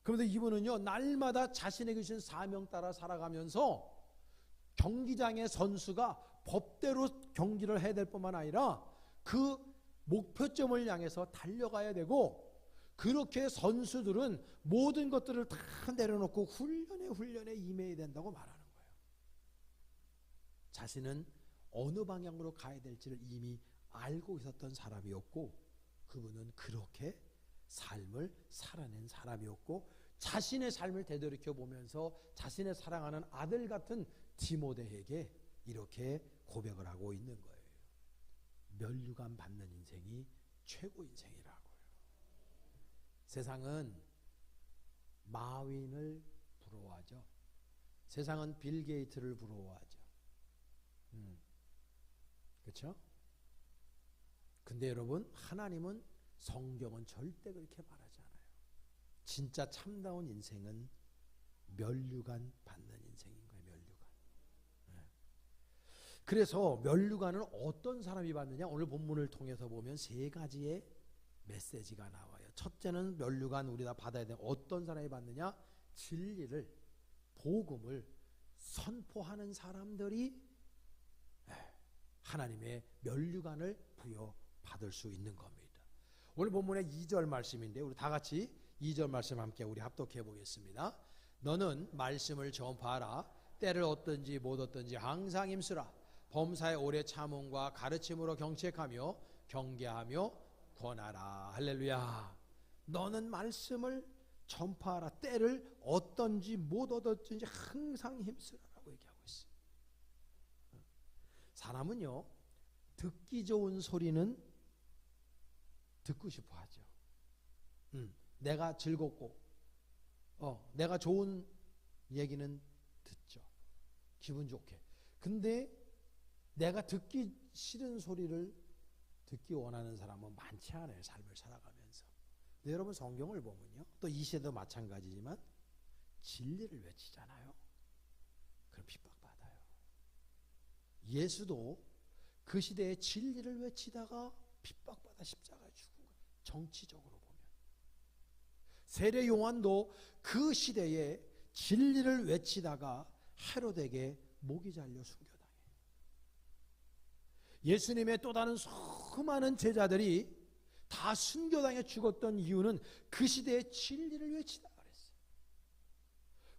그런데 이분은요, 날마다 자신에게 주신 사명 따라 살아가면서 경기장의 선수가 법대로 경기를 해야 될 뿐만 아니라 그 목표점을 향해서 달려가야 되고, 그렇게 선수들은 모든 것들을 다 내려놓고 훈련에 임해야 된다고 말하는 거예요. 자신은 어느 방향으로 가야 될지를 이미 알고 있었던 사람이었고, 그분은 그렇게 삶을 살아낸 사람이었고, 자신의 삶을 되돌이켜 보면서 자신의 사랑하는 아들 같은 디모데에게 이렇게 고백을 하고 있는 거예요. 면류관 받는 인생이 최고 인생이라고요. 세상은 마윈을 부러워하죠. 세상은 빌 게이트를 부러워하죠. 그렇죠? 근데 여러분, 하나님은, 성경은 절대 그렇게 말하지 않아요. 진짜 참다운 인생은 면류관 받는 인생인 거예요. 면류관. 그래서 면류관을 어떤 사람이 받느냐? 오늘 본문을 통해서 보면 세 가지의 메시지가 나와요. 첫째는 면류관 우리 다 받아야 되는, 어떤 사람이 받느냐? 진리를, 복음을 선포하는 사람들이 하나님의 면류관을 부여받을 수 있는 겁니다. 오늘 본문의 2절 말씀인데 우리 다 같이 2절 말씀 함께 우리 합독해 보겠습니다. 너는 말씀을 전파하라. 때를 얻든지 못 얻든지 항상 힘쓰라. 범사의 오래 참음과 가르침으로 경책하며 경계하며 권하라. 할렐루야. 너는 말씀을 전파하라. 때를 얻든지 못 얻든지 항상 힘쓰라라고 얘기하고 있어요. 사람은요, 듣기 좋은 소리는 듣고 싶어 하죠. 내가 즐겁고 내가 좋은 얘기는 듣죠. 기분 좋게. 근데 내가 듣기 싫은 소리를 듣기 원하는 사람은 많지 않아요. 삶을 살아가면서. 근데 여러분, 성경을 보면요, 또 이 시대도 마찬가지지만 진리를 외치잖아요. 그럼 핍박받아요. 예수도 그 시대에 진리를 외치다가 핍박받아 십자가에 죽은 거예요. 정치적으로 보면. 세례 요한도 그 시대에 진리를 외치다가 헤롯에게 목이 잘려 순교당해요. 예수님의 또 다른 수많은 제자들이 다 순교당해 죽었던 이유는 그 시대에 진리를 외치다가 그랬어요.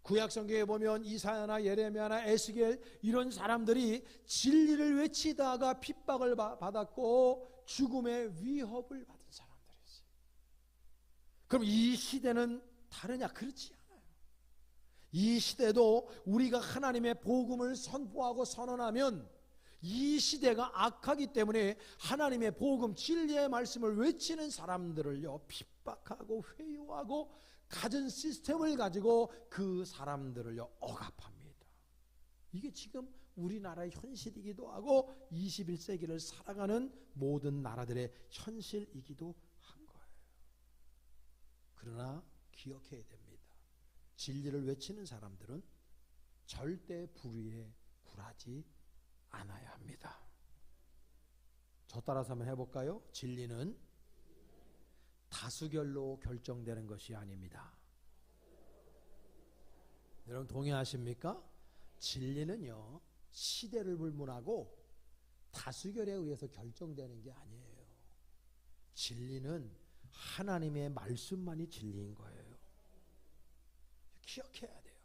구약 성경에 보면 이사야나 예레미야나 에스겔 이런 사람들이 진리를 외치다가 핍박을 받았고 죽음의 위협을 받은 사람들이었어요. 그럼 이 시대는 다르냐? 그렇지 않아요. 이 시대도 우리가 하나님의 복음을 선포하고 선언하면 이 시대가 악하기 때문에 하나님의 복음 진리의 말씀을 외치는 사람들을요 핍박하고 회유하고 가진 시스템을 가지고 그 사람들을요 억압합니다. 이게 지금 우리나라의 현실이기도 하고 21세기를 살아가는 모든 나라들의 현실이기도 한 거예요. 그러나 기억해야 됩니다. 진리를 외치는 사람들은 절대 불의에 굴하지 않아야 합니다. 저 따라서 한번 해볼까요? 진리는 다수결로 결정되는 것이 아닙니다. 여러분 동의하십니까? 진리는요 시대를 불문하고 다수결에 의해서 결정되는 게 아니에요. 진리는 하나님의 말씀만이 진리인 거예요. 기억해야 돼요.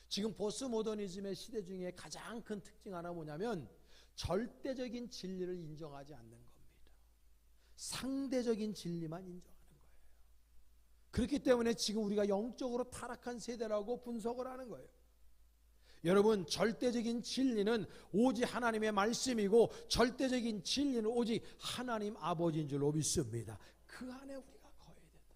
지금 포스모더니즘의 시대 중에 가장 큰 특징 하나 뭐냐면 절대적인 진리를 인정하지 않는 겁니다. 상대적인 진리만 인정하는 거예요. 그렇기 때문에 지금 우리가 영적으로 타락한 세대라고 분석을 하는 거예요. 여러분 절대적인 진리는 오직 하나님의 말씀이고 절대적인 진리는 오직 하나님 아버지인 줄로 믿습니다. 그 안에 우리가 거해야 된다.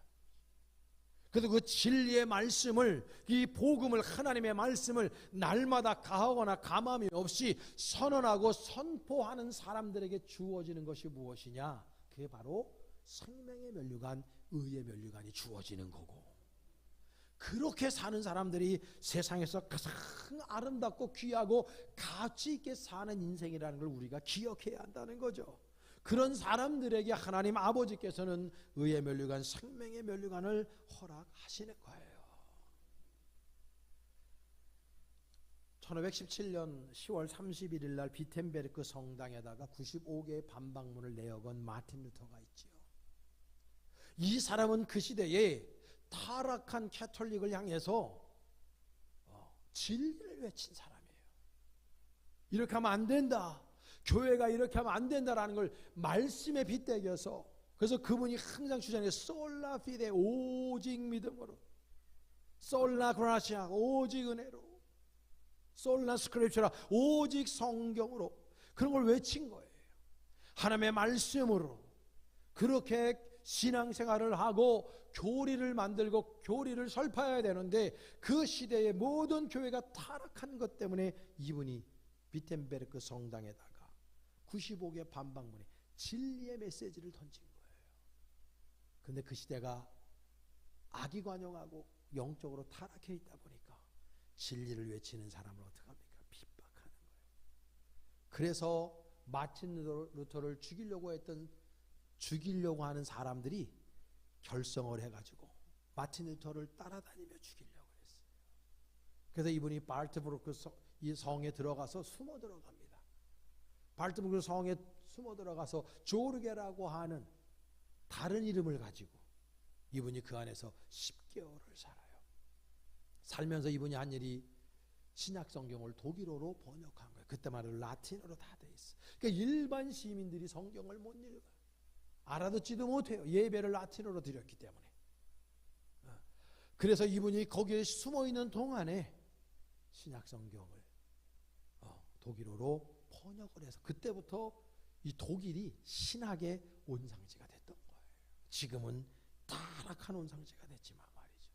그래서 그 진리의 말씀을 이 복음을 하나님의 말씀을 날마다 가하거나 감함이 없이 선언하고 선포하는 사람들에게 주어지는 것이 무엇이냐? 그게 바로 생명의 면류관, 의의 면류관이 주어지는 거고 그렇게 사는 사람들이 세상에서 가장 아름답고 귀하고 가치 있게 사는 인생이라는 걸 우리가 기억해야 한다는 거죠. 그런 사람들에게 하나님 아버지께서는 의의 면류관, 생명의 면류관을 허락하시는 거예요. 1517년 10월 31일 날 비텐베르크 성당에다가 95개의 반박문을 내어건 마틴 루터가 있지요. 이 사람은 그 시대에 타락한 캐톨릭을 향해서 진리를 외친 사람이에요. 이렇게 하면 안 된다. 교회가 이렇게 하면 안 된다라는 걸 말씀에 빗대겨서 그래서 그분이 항상 주장해 솔라 피데 오직 믿음으로 솔라 그라시아 오직 은혜로 솔라 스크립처라 오직 성경으로 그런 걸 외친 거예요. 하나님의 말씀으로 그렇게 신앙생활을 하고 교리를 만들고 교리를 설파해야 되는데 그 시대의 모든 교회가 타락한 것 때문에 이분이 비텐베르크 성당에다가 95개 반박문에 진리의 메시지를 던진 거예요. 그런데 그 시대가 악의관용하고 영적으로 타락해 있다 보니까 진리를 외치는 사람을 어떡합니까? 핍박하는 거예요. 그래서 마틴 루터를 죽이려고 하는 사람들이 결성을 해가지고 마틴 루터를 따라다니며 죽이려고 했어요. 그래서 이분이 발트부르크 이 성에 들어가서 숨어 들어갑니다. 발트부르크 성에 숨어 들어가서 조르게라고 하는 다른 이름을 가지고 이분이 그 안에서 10개월을 살아요. 살면서 이분이 한 일이 신약 성경을 독일어로 번역한 거예요. 그때만 해도 라틴어로 다 돼 있어. 그러니까 일반 시민들이 성경을 못 읽어요. 알아듣지도 못해요. 예배를 라틴어로 드렸기 때문에. 그래서 이분이 거기에 숨어있는 동안에 신약 성경을 독일어로 번역을 해서 그때부터 이 독일이 신학의 온상지가 됐던 거예요. 지금은 타락한 온상지가 됐지만 말이죠.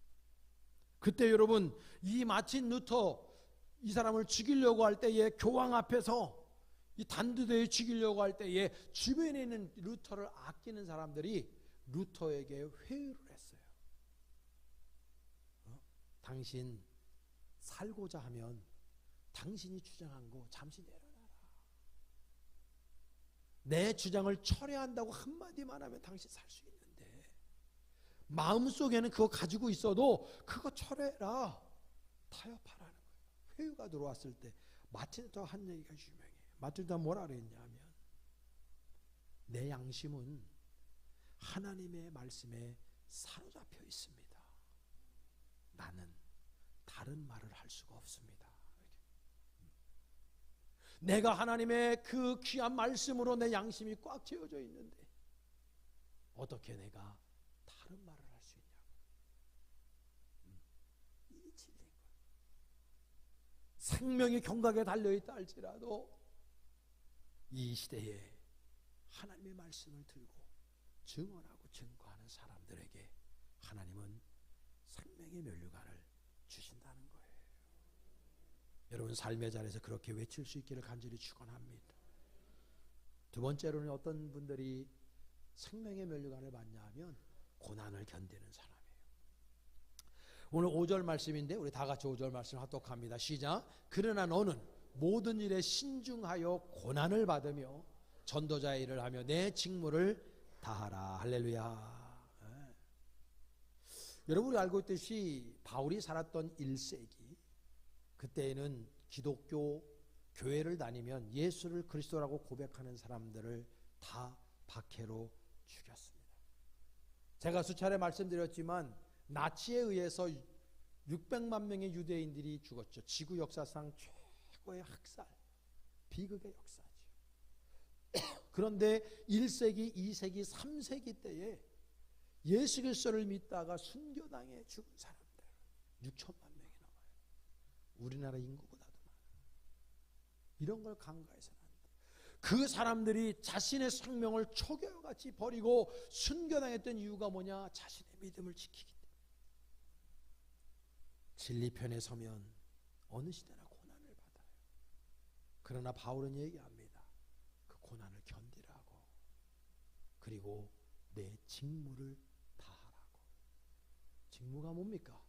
그때 여러분 이 마틴 루터 이 사람을 죽이려고 할 때에 교황 앞에서 이 단두대에 죽이려고 할 때에 주변에 있는 루터를 아끼는 사람들이 루터에게 회유를 했어요. 당신 살고자 하면 당신이 주장한 거 잠시 내려놔라. 내 주장을 철회한다고 한마디만 하면 당신 살 수 있는데 마음속에는 그거 가지고 있어도 그거 철회해라. 타협하라는 거예요. 회유가 들어왔을 때 마틴 루터가 한 얘기가 유명해요. 마틴 루터가 뭐라 그랬냐면 내 양심은 하나님의 말씀에 사로잡혀 있습니다. 나는 다른 말을 할 수가 없습니다. 내가 하나님의 그 귀한 말씀으로 내 양심이 꽉 채워져 있는데 어떻게 내가 다른 말을 할 수 있냐고. 이 진리인 거예요. 생명이 경각에 달려있다 할지라도 이 시대에 하나님의 말씀을 들고 증언하고 증거하는 사람들에게 하나님은 생명의 면류관을 주신다는 거예요. 여러분 삶의 자리에서 그렇게 외칠 수 있기를 간절히 축원합니다. 두 번째로는 어떤 분들이 생명의 면류관을 받냐 하면 고난을 견디는 사람이에요. 오늘 5절 말씀인데 우리 다 같이 5절 말씀 합독합니다. 시작. 그러나 너는 모든 일에 신중하여 고난을 받으며 전도자의 일을 하며 내 직무를 다하라. 할렐루야. 네. 여러분이 알고 있듯이 바울이 살았던 1세기 그때에는 기독교 교회를 다니면 예수를 그리스도라고 고백하는 사람들을 다 박해로 죽였습니다. 제가 수차례 말씀드렸지만 나치에 의해서 600만 명의 유대인들이 죽었죠. 지구 역사상 최고의 학살, 비극의 역사죠. 그런데 1세기, 2세기, 3세기 때에 예수 그리스도를 믿다가 순교당해 죽은 사람들 6천만 명이 넘어요. 우리나라 인구보다도 많아요. 이런 걸 간과해서는 안 돼요. 그 사람들이 자신의 생명을 초교같이 버리고 순교당했던 이유가 뭐냐? 자신의 믿음을 지키기 때문에. 진리편에 서면 어느 시대나 고난을 받아요. 그러나 바울은 얘기합니다. 그 고난을 견디라고. 그리고 내 직무를 다하라고. 직무가 뭡니까?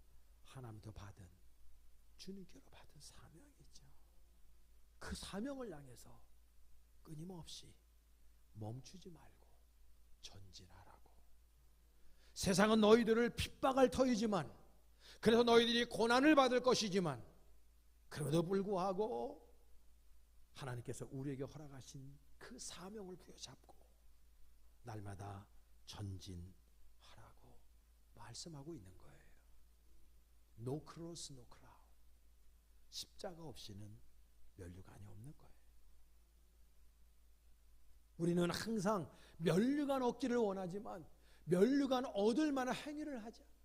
하나님도 받은, 주님께로 받은 사명이 있죠. 그 사명을 향해서 끊임없이 멈추지 말고 전진하라고. 세상은 너희들을 핍박할 터이지만, 그래서 너희들이 고난을 받을 것이지만, 그럼에도 불구하고 하나님께서 우리에게 허락하신 그 사명을 부여잡고 날마다 전진하라고 말씀하고 있는 거예요. No cross, no crown. 십자가 없이는 면류관이 없는 거예요. 우리는 항상 면류관 얻기를 원하지만 면류관 얻을 만한 행위를 하지 않아요.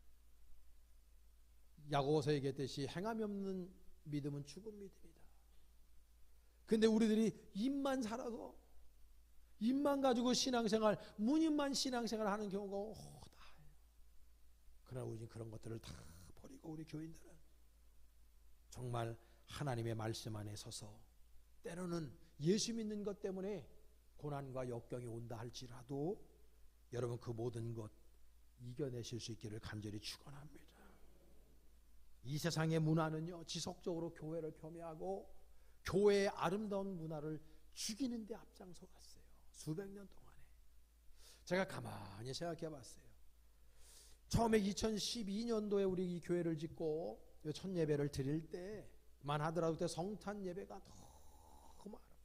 야고보서 얘기했듯이 행함이 없는 믿음은 죽은 믿음이다. 근데 우리들이 입만 살아도, 입만 가지고 신앙생활, 문입만 신앙생활 하는 경우가 다예요. 그러나 우리는 그런 것들을 다 버리고 우리 교인들은 정말 하나님의 말씀 안에 서서 때로는 예수 믿는 것 때문에 고난과 역경이 온다 할지라도 여러분 그 모든 것 이겨내실 수 있기를 간절히 축원합니다. 이 세상의 문화는요 지속적으로 교회를 폄훼하고 교회의 아름다운 문화를 죽이는 데 앞장서 갔어요. 수백 년 동안에. 제가 가만히 생각해 봤어요. 처음에 2012년도에 우리 이 교회를 짓고 첫 예배를 드릴 때만 하더라도 그때 성탄 예배가 너무 아름다웠어요.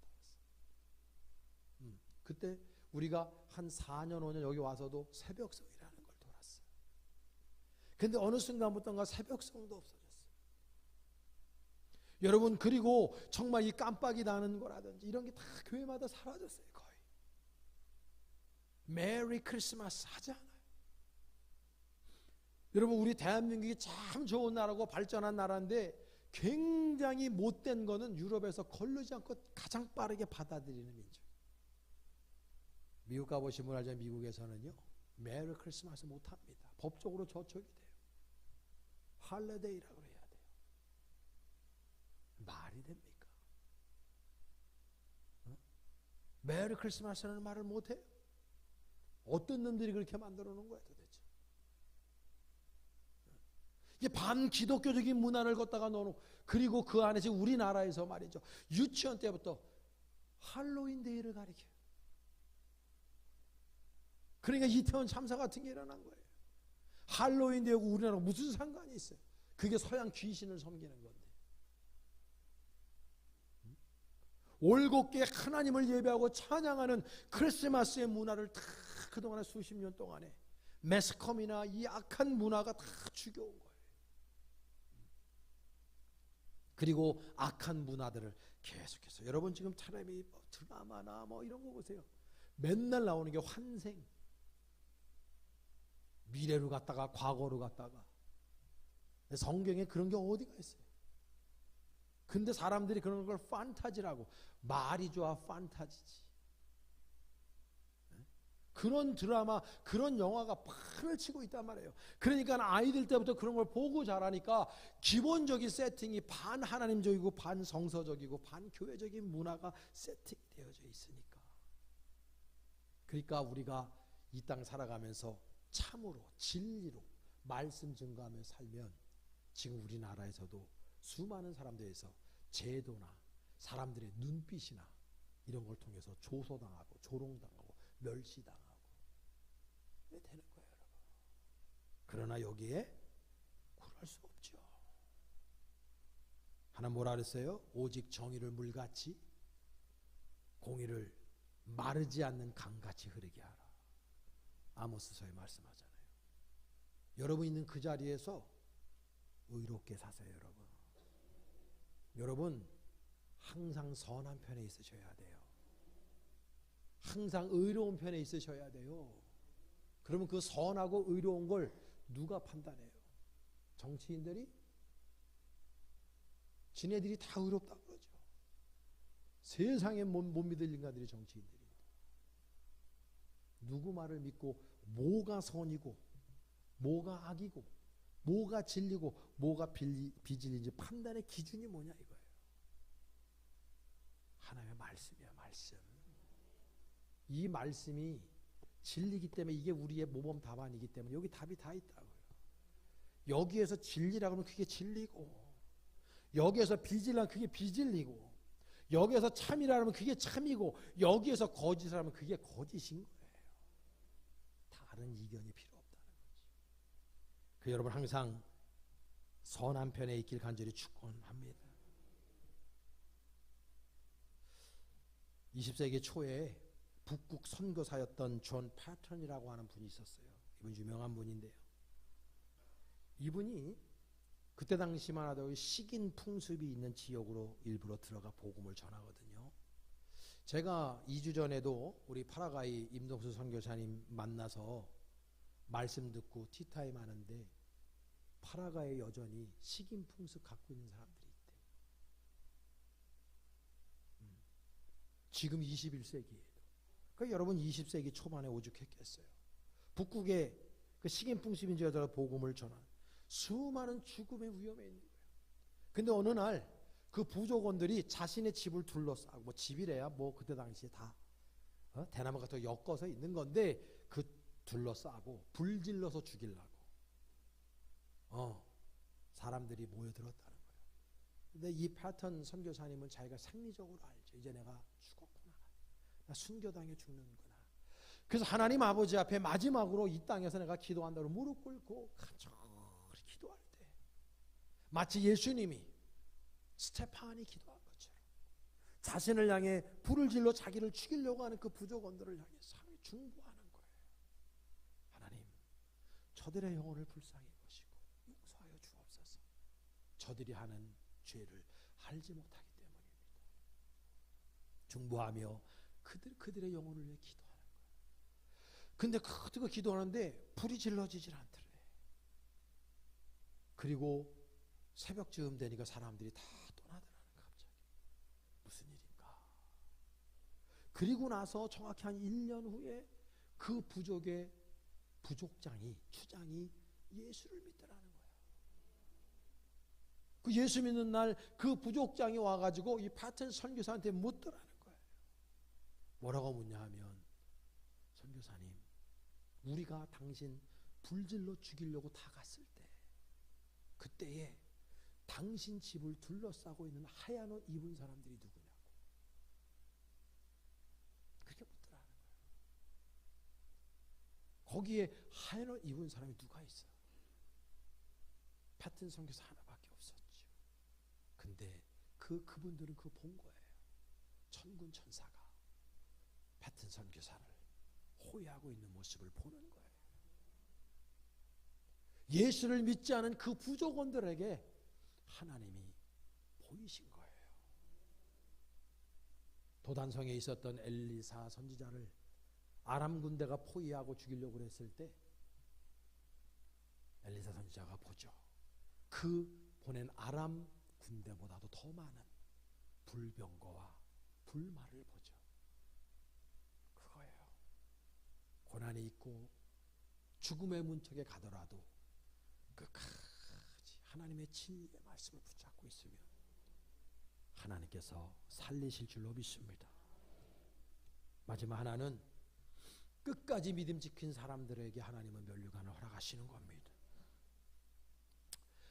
그때 우리가 한 4년 5년 여기 와서도 새벽성이라는 걸 돌았어요. 근데 어느 순간부터인가 새벽성도 없어졌어요. 여러분 그리고 정말 이 깜빡이 나는 거라든지 이런 게 다 교회마다 사라졌어요. 거의 메리 크리스마스 하지 않아요. 여러분 우리 대한민국이 참 좋은 나라고 발전한 나라인데 굉장히 못된 거는 유럽에서 거르지 않고 가장 빠르게 받아들이는 민족. 미국 가보시면 알죠. 미국에서는요 메리 크리스마스 못합니다. 법적으로 저촉이 돼요. 할리데이라고 해야 돼요. 말이 됩니까? 메리 크리스마스라는 말을 못해요. 어떤 놈들이 그렇게 만들어 놓은 거야 도대체. 이게 반기독교적인 문화를 갖다가 넣어놓고, 그리고 그 안에 지금 우리나라에서 말이죠 유치원 때부터 할로윈 데이를 가리켜요. 그러니까 이태원 참사 같은 게 일어난 거예요. 할로윈 데이하고 우리나라가 무슨 상관이 있어요? 그게 서양 귀신을 섬기는 건데. 올곧게 하나님을 예배하고 찬양하는 크리스마스의 문화를 다 그동안에 수십 년 동안에 매스컴이나 이 악한 문화가 다 죽여온 거예요. 그리고 악한 문화들을 계속해서 여러분 지금 텔레비 드라마나 뭐 이런 거 보세요. 맨날 나오는 게 환생. 미래로 갔다가 과거로 갔다가. 성경에 그런 게 어디가 있어요? 근데 사람들이 그런 걸 판타지라고. 말이 좋아 판타지지. 그런 드라마, 그런 영화가 판을 치고 있단 말이에요. 그러니까 아이들 때부터 그런 걸 보고 자라니까 기본적인 세팅이 반 하나님적이고 반 성서적이고 반 교회적인 문화가 세팅되어져 있으니까. 그러니까 우리가 이 땅 살아가면서 참으로 진리로 말씀 증거하며 살면 지금 우리나라에서도 수많은 사람들에서 제도나 사람들의 눈빛이나 이런 걸 통해서 조소당하고 조롱당하고 멸시당하고 되는 거예요, 여러분. 그러나 여기에 굴할 수 없죠. 하나 뭐라 그랬어요? 오직 정의를 물같이 공의를 마르지 않는 강같이 흐르게 하라. 아모스서에 말씀하잖아요. 여러분 있는 그 자리에서 의롭게 사세요, 여러분. 여러분 항상 선한 편에 있으셔야 돼요. 항상 의로운 편에 있으셔야 돼요. 그러면 그 선하고 의로운 걸 누가 판단해요? 정치인들이? 지네들이 다 의롭다고 그러죠. 세상에 못 믿을 인간들이 정치인들입니다. 누구 말을 믿고 뭐가 선이고 뭐가 악이고 뭐가 진리고 뭐가 비진리인지 판단의 기준이 뭐냐 이거예요. 하나님의 말씀이야, 말씀. 이 말씀이 진리이기 때문에 이게 우리의 모범 답안이기 때문에 여기 답이 다 있다고요. 여기에서 진리라고 하면 그게 진리고, 여기에서 비진리라면 그게 비진리고, 여기에서 참이라고 하면 그게 참이고, 여기에서 거짓이라면 그게 거짓인 거예요. 다른 이견이 필요 없다는 거지. 그 여러분 항상 선한 편에 있길 간절히 축원합니다. 20세기 초에 북극 선교사였던 존 패턴이라고 하는 분이 있었어요. 이분 유명한 분인데요. 이분이 그때 당시만 하더라도 식인 풍습이 있는 지역으로 일부러 들어가 복음을 전하거든요. 제가 2주 전에도 우리 파라과이 임동수 선교사님 만나서 말씀 듣고 티타임 하는데 파라과이에 여전히 식인 풍습 갖고 있는 사람들이 있대. 지금 21세기에도. 그러니까 여러분 20세기 초반에 오죽했겠어요. 북극에 그 식인 풍습인 지역에서 복음을 전한 수많은 죽음의 위험에 있는 거예요. 근데 어느 날 그 부족원들이 자신의 집을 둘러싸고, 뭐 집이래야 뭐 그때 당시에 다 대나무 같은 거 엮어서 있는 건데 그 둘러싸고 불질러서 죽이려고 사람들이 모여들었다는 거예요. 근데 이 패턴 선교사님은 자기가 생리적으로 알죠. 이제 내가 죽었구나. 나 순교당해 죽는구나. 그래서 하나님 아버지 앞에 마지막으로 이 땅에서 내가 기도한다고 무릎 꿇고 간절히 기도할 때 마치 예수님이 스테판이 기도한 것처럼 자신을 향해 불을 질러 자기를 죽이려고 하는 그 부족원들을 향해 상히 중보하는 거예요. 하나님, 저들의 영혼을 불쌍히 여기시고 용서하여 주옵소서. 저들이 하는 죄를 알지 못하기 때문입니다. 중보하며 그들의 영혼을 위해 기도하는 거예요. 근데 그거 기도하는데 불이 질러지질 않더래. 그리고 새벽쯤 되니까 사람들이 다 떠나더라는 거야. 갑자기 무슨 일인가. 그리고 나서 정확히 한 1년 후에 그 부족의 추장이 예수를 믿더라는 거예요. 그 예수 믿는 날 그 부족장이 와가지고 이 패턴 선교사한테 묻더라는 거예요. 뭐라고 묻냐 하면, 선교사님, 우리가 당신 불질러 죽이려고 다 갔을 때 그때에 당신 집을 둘러싸고 있는 하얀 옷 입은 사람들이 누구냐고 그렇게 묻더라는 거예요. 거기에 하얀 옷 입은 사람이 누가 있어? 패턴 선교사 하나밖에 없었죠. 근데 그분들은 그거 본 거예요. 천군 천사가 패턴 선교사를 호위하고 있는 모습을 보는 거예요. 예수를 믿지 않은 그 부족원들에게 하나님이 보이시는 죽이신 거예요. 도단성에 있었던 엘리사 선지자를 아람 군대가 포위하고 죽이려고 그랬을 때 엘리사 선지자가 보죠. 그 보낸 아람 군대보다도 더 많은 불병거와 불말을 보죠. 그거예요. 고난이 있고 죽음의 문턱에 가더라도 끝까지 하나님의 진리의 말씀을 붙잡고 있으면 하나님께서 살리실 줄로 믿습니다. 마지막 하나는 끝까지 믿음 지킨 사람들에게 하나님은 면류관을 허락하시는 겁니다.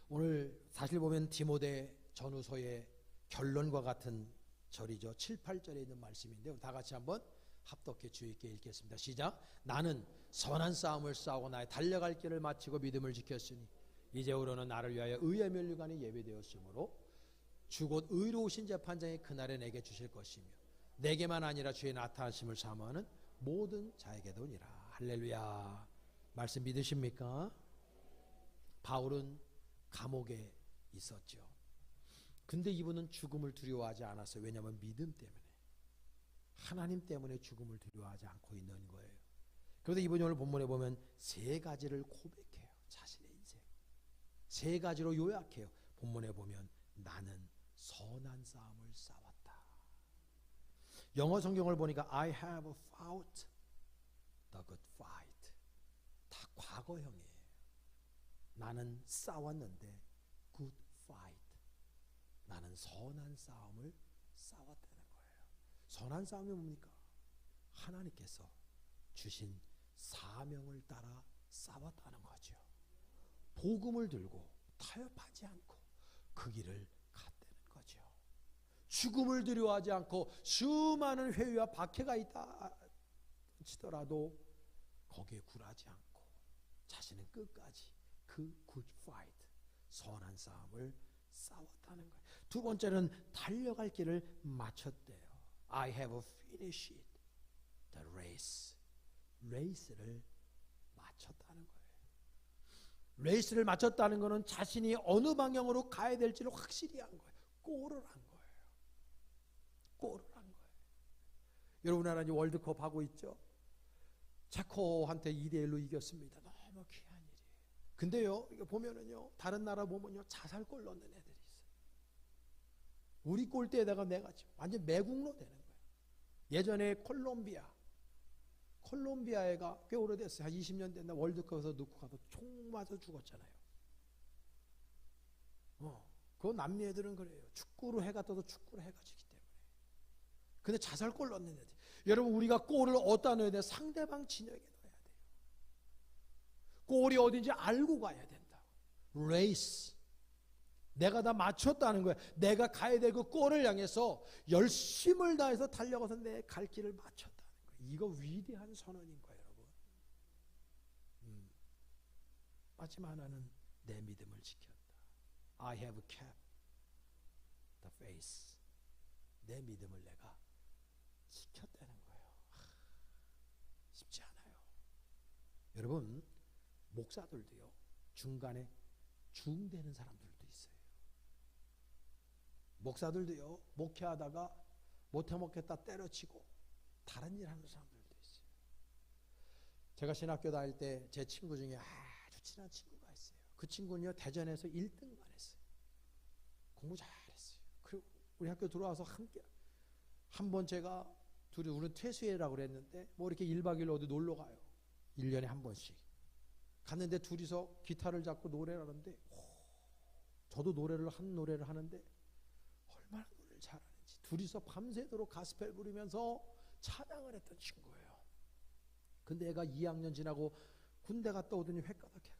오늘 사실 보면 디모데 전후서의 결론과 같은 절이죠. 7, 8절에 있는 말씀인데요. 다 같이 한번 합독해 주의 있게 읽겠습니다. 시작. 나는 선한 싸움을 싸우고 나의 달려갈 길을 마치고 믿음을 지켰으니 이제후로는 나를 위하여 의의 면류관이 예비되었으므로 주 곧 의로우신 재판장이 그날에 내게 주실 것이며 내게만 아니라 주의 나타나심을 사모하는 모든 자에게도니라. 할렐루야. 말씀 믿으십니까? 바울은 감옥에 있었죠. 근데 이분은 죽음을 두려워하지 않았어요. 왜냐하면 믿음 때문에, 하나님 때문에 죽음을 두려워하지 않고 있는 거예요. 그런데 이분이 오늘 본문에 보면 세 가지를 고백해요. 자신의 인생 세 가지로 요약해요. 본문에 보면 나는 선한 싸움을 싸웠다. 영어 성경을 보니까 I have fought the good fight. 다 과거형이에요. 나는 싸웠는데 good fight. 나는 선한 싸움을 싸웠다는 거예요. 선한 싸움이 뭡니까? 하나님께서 주신 사명을 따라 싸웠다는 거죠. 복음을 들고 타협하지 않고 그 길을 갔다는 거죠. 죽음을 두려워하지 않고 수많은 회유와 박해가 있다 치더라도 거기에 굴하지 않고 자신은 끝까지 그 good fight, 선한 싸움을 싸웠다는 거예요. 두 번째는 달려갈 길을 마쳤대요. I have finished the race. 레이스를 마쳤다는 거예요. 레이스를 마쳤다는 것은 자신이 어느 방향으로 가야 될지를 확실히 한 거예요. 골을 한 거예요. 골을 한 거예요. 여러분 하나 월드컵 하고 있죠? 체코한테 2대1로 이겼습니다. 너무 귀한 일이에요. 근데요, 이거 보면은요, 다른 나라 보면요, 자살골 넣는 애들이 있어요. 우리 골대에다가 내가 지금 완전 매국노 되는 거예요. 예전에 콜롬비아애가 꽤 오래됐어요. 한 20년 됐나 월드컵에서 넣고 가서 총 맞아 죽었잖아요. 그 남미 애들은 그래요. 축구로 해가 떠도 축구로 해가 지기 때문에. 근데 자살골 넣는 애들. 여러분 우리가 골을 어디다 넣어야 돼요? 상대방 진영에 넣어야 돼요. 골이 어딘지 알고 가야 된다. 레이스. 내가 다 맞췄다는 거야. 내가 가야 될 그 골을 향해서 열심을 다해서 달려가서 내 갈 길을 맞췄다는 거야. 이거 위대한 선언인 거예요, 여러분. 마지막 하나는 내 믿음을 지켰다. I have kept the faith. 내 믿음을 내가 지켰다는 거예요. 쉽지 않아요. 여러분, 목사들도요, 중간에 중되는 사람들도 있어요. 목사들도요, 목회하다가 못해 먹겠다 때려치고 다른 일 하는 사람들도 있어요. 제가 신학교 다닐 때 제 친구 중에 아주 친한 친구가 있어요. 그 친구는요, 대전에서 1등만 했어요. 공부 잘했어요. 그리고 우리 학교 들어와서 함께 한번 제가 둘이 우리 퇴수회라고 그랬는데 뭐 이렇게 1박 2일 어디 놀러 가요. 1년에 한 번씩. 갔는데 둘이서 기타를 잡고 노래를 하는데 저도 노래를 하는데 얼마나 노래를 잘하는지 둘이서 밤새도록 가스펠 부르면서 찬양을 했던 친구예요. 근데 애가 2학년 지나고 군대 갔다 오더니 획가닥해가지고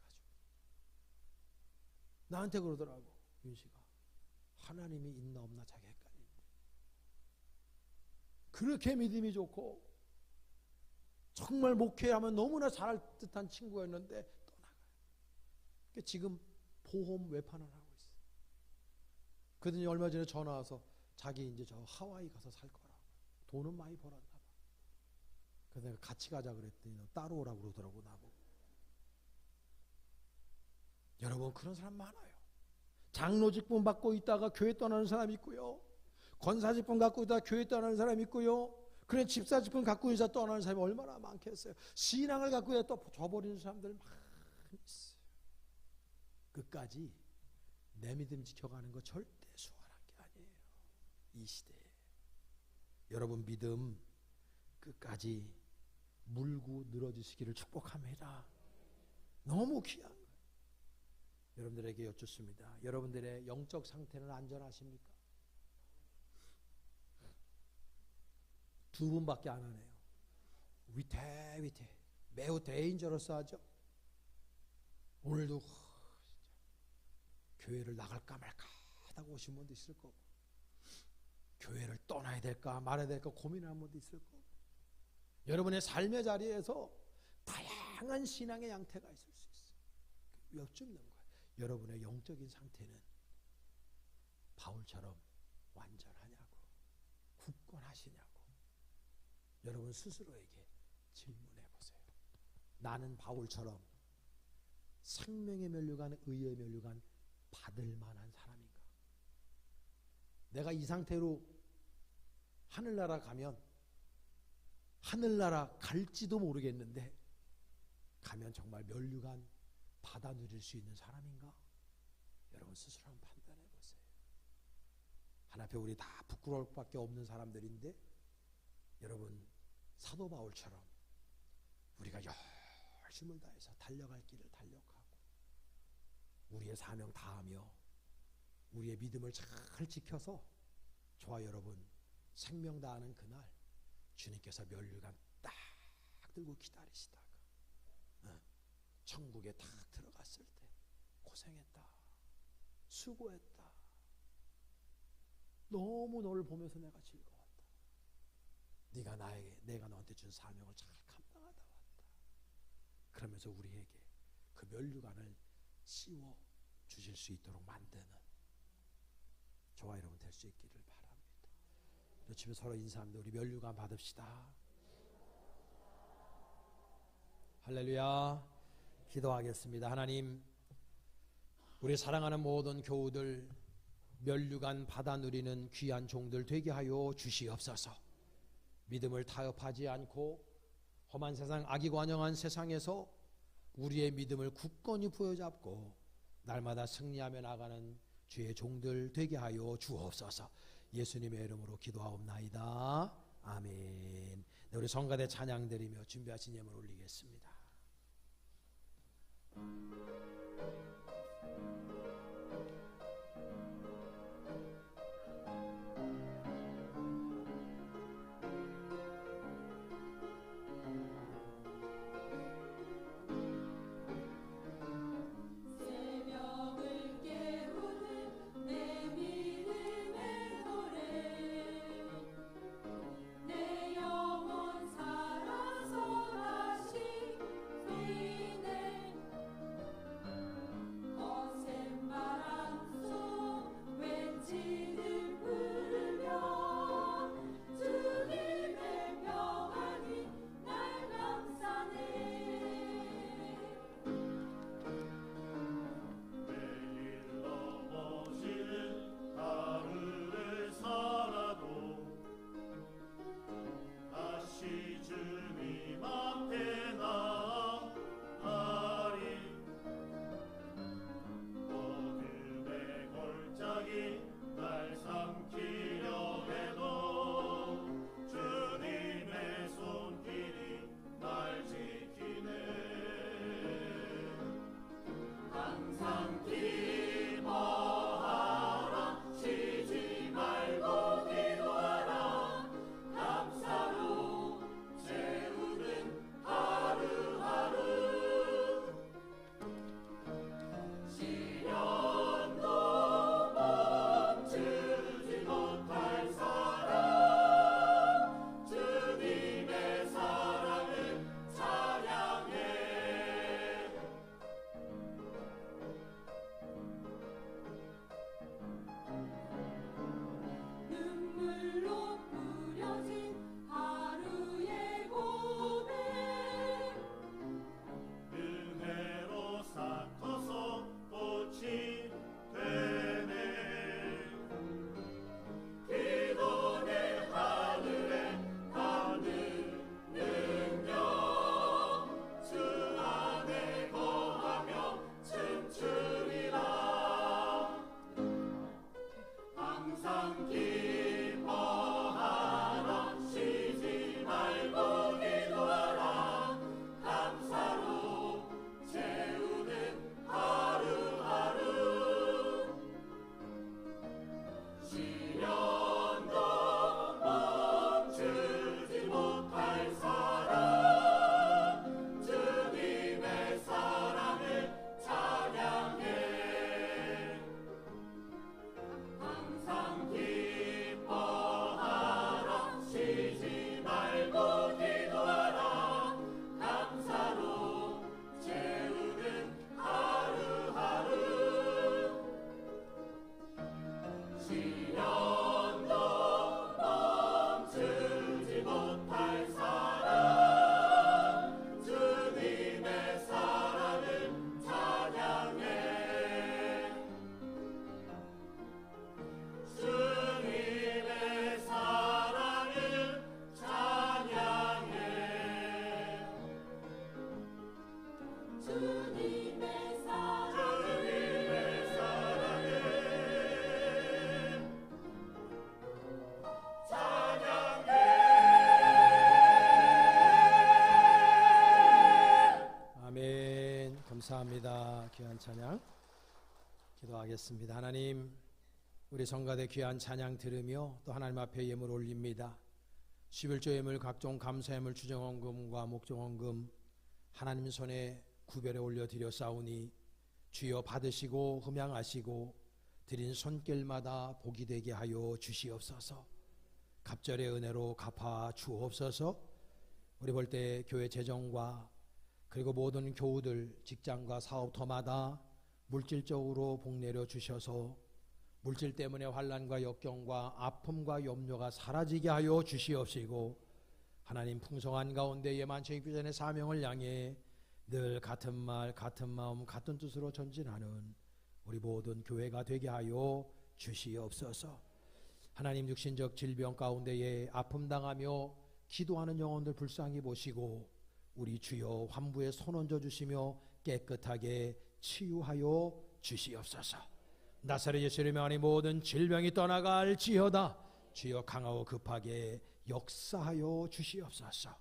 나한테 그러더라고. 윤씨가 하나님이 있나 없나 자기 헷갈린대. 그렇게 믿음이 좋고 정말 목회하면 너무나 잘할 듯한 친구였는데 떠나가요. 그러니까 지금 보험 외판을 하고 있어요. 그러더니 얼마 전에 전화 와서 자기 이제 저 하와이 가서 살 거라고. 돈은 많이 벌었나 봐. 그래서 내가 같이 가자 그랬더니 너 따로 오라고 그러더라고 나보고. 여러분 그런 사람 많아요. 장로 직분 받고 있다가 교회 떠나는 사람이 있고요. 권사 직분 갖고 있다가 교회 떠나는 사람이 있고요. 그래 집사 직분 갖고 있다 떠나는 사람이 얼마나 많겠어요. 신앙을 갖고 있다 또 줘버리는 사람들 많이 있어요. 끝까지 내 믿음 지켜가는 거 절대 수월한 게 아니에요. 이 시대에 여러분 믿음 끝까지 물고 늘어지시기를 축복합니다. 너무 귀한 거예요. 여러분들에게 여쭙습니다. 여러분들의 영적 상태는 안전하십니까? 두 분밖에 안 하네요. 위태위태 매우 데인저러스하죠. 오늘도 교회를 나갈까 말까 하다가 오신 분도 있을 거고, 교회를 떠나야 될까 말아야 될까 고민하는 분도 있을 거고, 여러분의 삶의 자리에서 다양한 신앙의 양태가 있을 수 있어요. 여쭙는 거예요. 여러분의 영적인 상태는 바울처럼 완전하냐고, 굳건하시냐고 여러분 스스로에게 질문해 보세요. 나는 바울처럼 생명의 면류관, 의의 면류관 받을 만한 사람인가? 내가 이 상태로 하늘나라 가면, 하늘나라 갈지도 모르겠는데 가면 정말 면류관 받아 누릴 수 있는 사람인가? 여러분 스스로 한번 판단해 보세요. 하나님 우리 다 부끄러울 밖에 없는 사람들인데, 여러분 사도 바울처럼 우리가 열심을 다해서 달려갈 길을 달려가고 우리의 사명 다하며 우리의 믿음을 잘 지켜서 저와 여러분 생명 다하는 그날 주님께서 면류관 딱 들고 기다리시다가 천국에 딱 들어갔을 때 고생했다, 수고했다, 너무 너를 보면서 내가 즐거웠다, 내가 너한테 준 사명을 잘 감당하다 왔다, 그러면서 우리에게 그 면류관을 씌워 주실 수 있도록 만드는 저와 여러분 될 수 있기를 바랍니다. 집에 서로 인사합니다. 우리 면류관 받읍시다. 할렐루야. 기도하겠습니다. 하나님, 우리 사랑하는 모든 교우들 면류관 받아 누리는 귀한 종들 되게 하여 주시옵소서. 믿음을 타협하지 않고 험한 세상, 악이 관영한 세상에서 우리의 믿음을 굳건히 부여잡고 날마다 승리하며 나가는 주의 종들 되게 하여 주옵소서. 예수님의 이름으로 기도하옵나이다. 아멘. 네, 우리 성가대 찬양 드리며 준비하신 예물 올리겠습니다. 아멘. 감사합니다. 귀한 찬양 기도하겠습니다. 하나님, 우리 성가대 귀한 찬양 들으며 또 하나님 앞에 예물 올립니다. 11조 예물, 각종 감사 예물, 주정헌금과 목정헌금 하나님 손에 구별해 올려드렸사오니 주여 받으시고 흠양하시고 드린 손길마다 복이 되게 하여 주시옵소서. 갑절의 은혜로 갚아 주옵소서. 우리 볼 때 교회 재정과 그리고 모든 교우들 직장과 사업터마다 물질적으로 복 내려 주셔서 물질 때문에 환난과 역경과 아픔과 염려가 사라지게 하여 주시옵시고, 하나님 풍성한 가운데 예만천의 비전의 사명을 향해 늘 같은 말 같은 마음 같은 뜻으로 전진하는 우리 모든 교회가 되게 하여 주시옵소서. 하나님, 육신적 질병 가운데에 아픔 당하며 기도하는 영혼들 불쌍히 보시고 우리 주여 환부에 손 얹어 주시며 깨끗하게 치유하여 주시옵소서. 나사렛 예수 이름의 안에 모든 질병이 떠나갈지어다. 주여 강하고 급하게 역사하여 주시옵소서.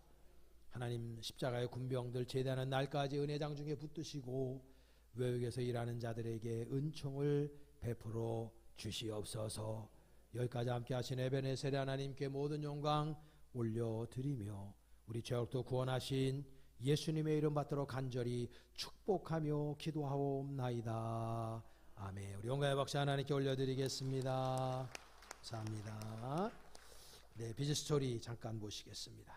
하나님, 십자가의 군병들 제대하는 날까지 은혜장 중에 붙드시고 외국에서 일하는 자들에게 은총을 베풀어 주시옵소서. 여기까지 함께 하신 에베네셀의 하나님께 모든 영광 올려드리며 우리 죄악도 구원하신 예수님의 이름 받들어 간절히 축복하며 기도하옵나이다. 아멘. 우리 영광의 박수 하나님께 올려드리겠습니다. 감사합니다. 네, 비즈스토리 잠깐 보시겠습니다.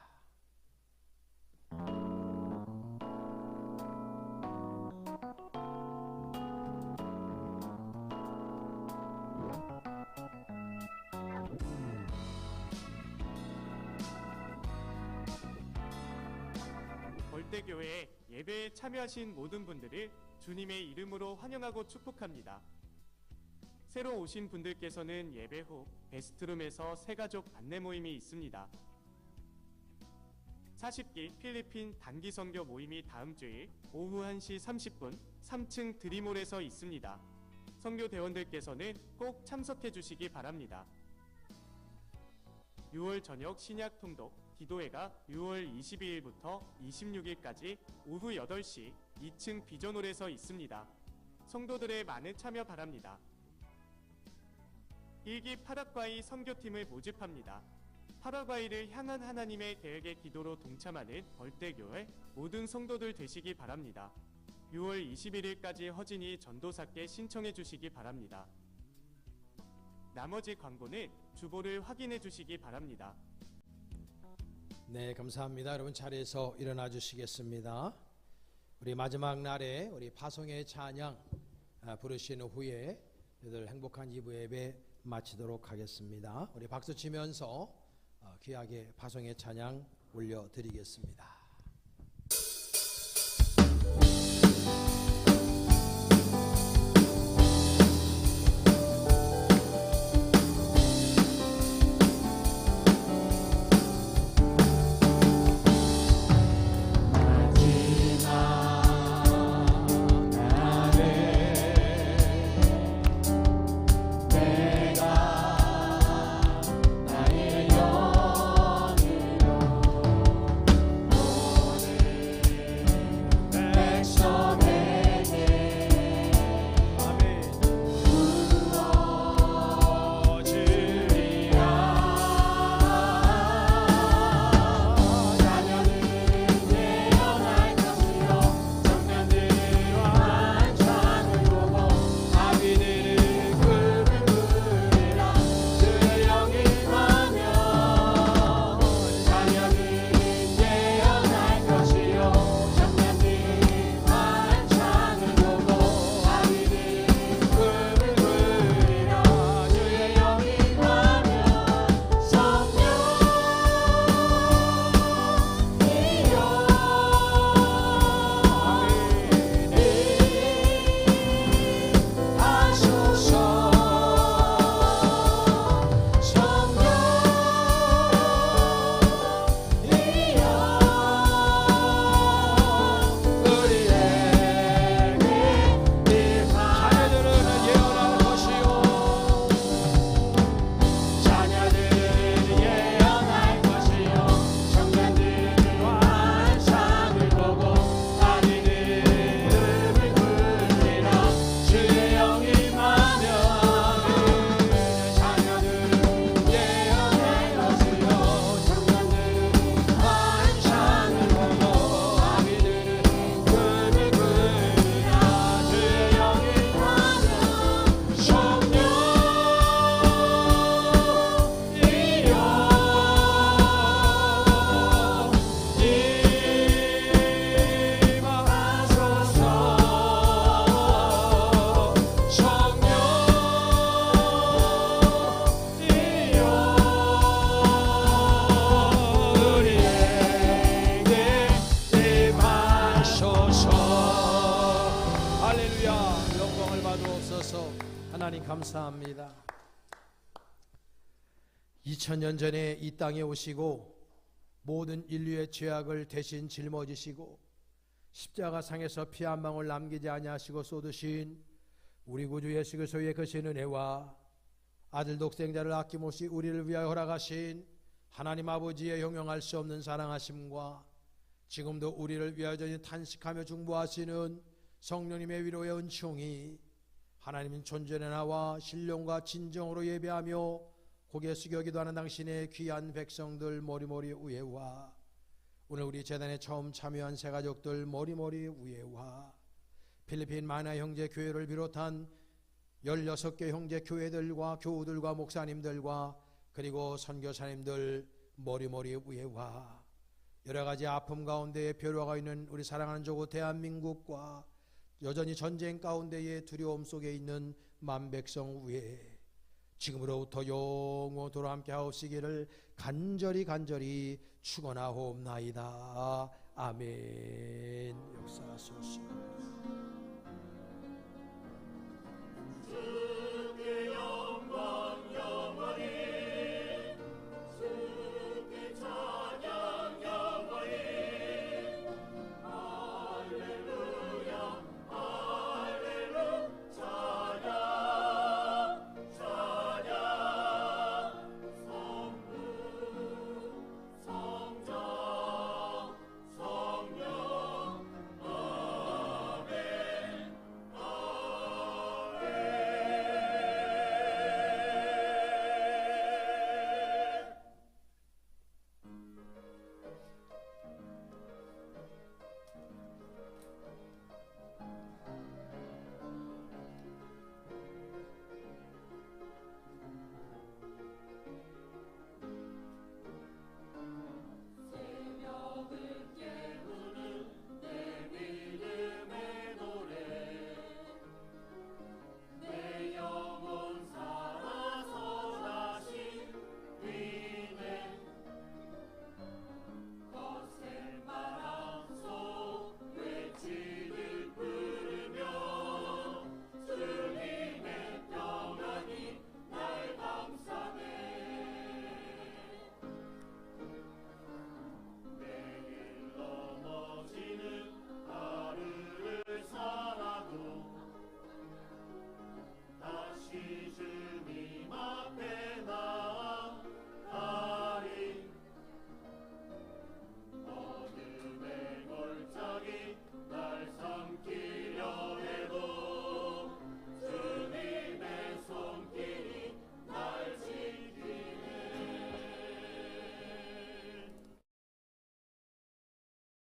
벌떼교회에 예배에 참여하신 모든 분들을 주님의 이름으로 환영하고 축복합니다. 새로 오신 분들께서는 예배 후 베스트룸에서 새가족 안내 모임이 있습니다. 40기 필리핀 단기 선교 모임이 다음 주일 오후 1시 30분 3층 드림홀에서 있습니다. 선교 대원들께서는 꼭 참석해 주시기 바랍니다. 6월 저녁 신약 통독 기도회가 6월 22일부터 26일까지 오후 8시 2층 비전홀에서 있습니다. 성도들의 많은 참여 바랍니다. 1기 파라과이 선교팀을 모집합니다. 파라과이를 향한 하나님의 계획의 기도로 동참하는 벌떼교회 모든 성도들 되시기 바랍니다. 6월 21일까지 허진이 전도사께 신청해 주시기 바랍니다. 나머지 광고는 주보를 확인해 주시기 바랍니다. 네, 감사합니다. 여러분 자리에서 일어나 주시겠습니다. 우리 마지막 날에 우리 파송의 찬양 부르신 후에 늘 행복한 2부 예배 마치도록 하겠습니다. 우리 박수 치면서 귀하게 파송의 찬양 올려드리겠습니다. 나의 영으로 주셔서 하나님 감사합니다. 2000년 전에 이 땅에 오시고 모든 인류의 죄악을 대신 짊어지시고 십자가상에서 피 한 방울 남기지 아니하시고 쏟으신 우리 구주 예수 그리스도의 거신 은혜와 아들 독생자를 아낌없이 우리를 위하여 허락하신 하나님 아버지의 형용할 수 없는 사랑하심과 지금도 우리를 위하여 전히 탄식하며 중보하시는 성령님의 위로의 은총이 하나님 존전에 나와 신령과 진정으로 예배하며 고개 숙여 기도하는 당신의 귀한 백성들 머리머리 우애와 오늘 우리 재단에 처음 참여한 새 가족들 머리머리 우애와 필리핀 마나 형제 교회를 비롯한 16개 형제 교회들과 교우들과 목사님들과 그리고 선교사님들 머리머리 우애와 여러가지 아픔 가운데에 변화가 있는 우리 사랑하는 조국 대한민국과 여전히 전쟁 가운데에 두려움 속에 있는 만백성 위에 지금으로부터 영원토록 함께 하옵시기를 간절히 축원하옵나이다. 아멘. 역사하소서.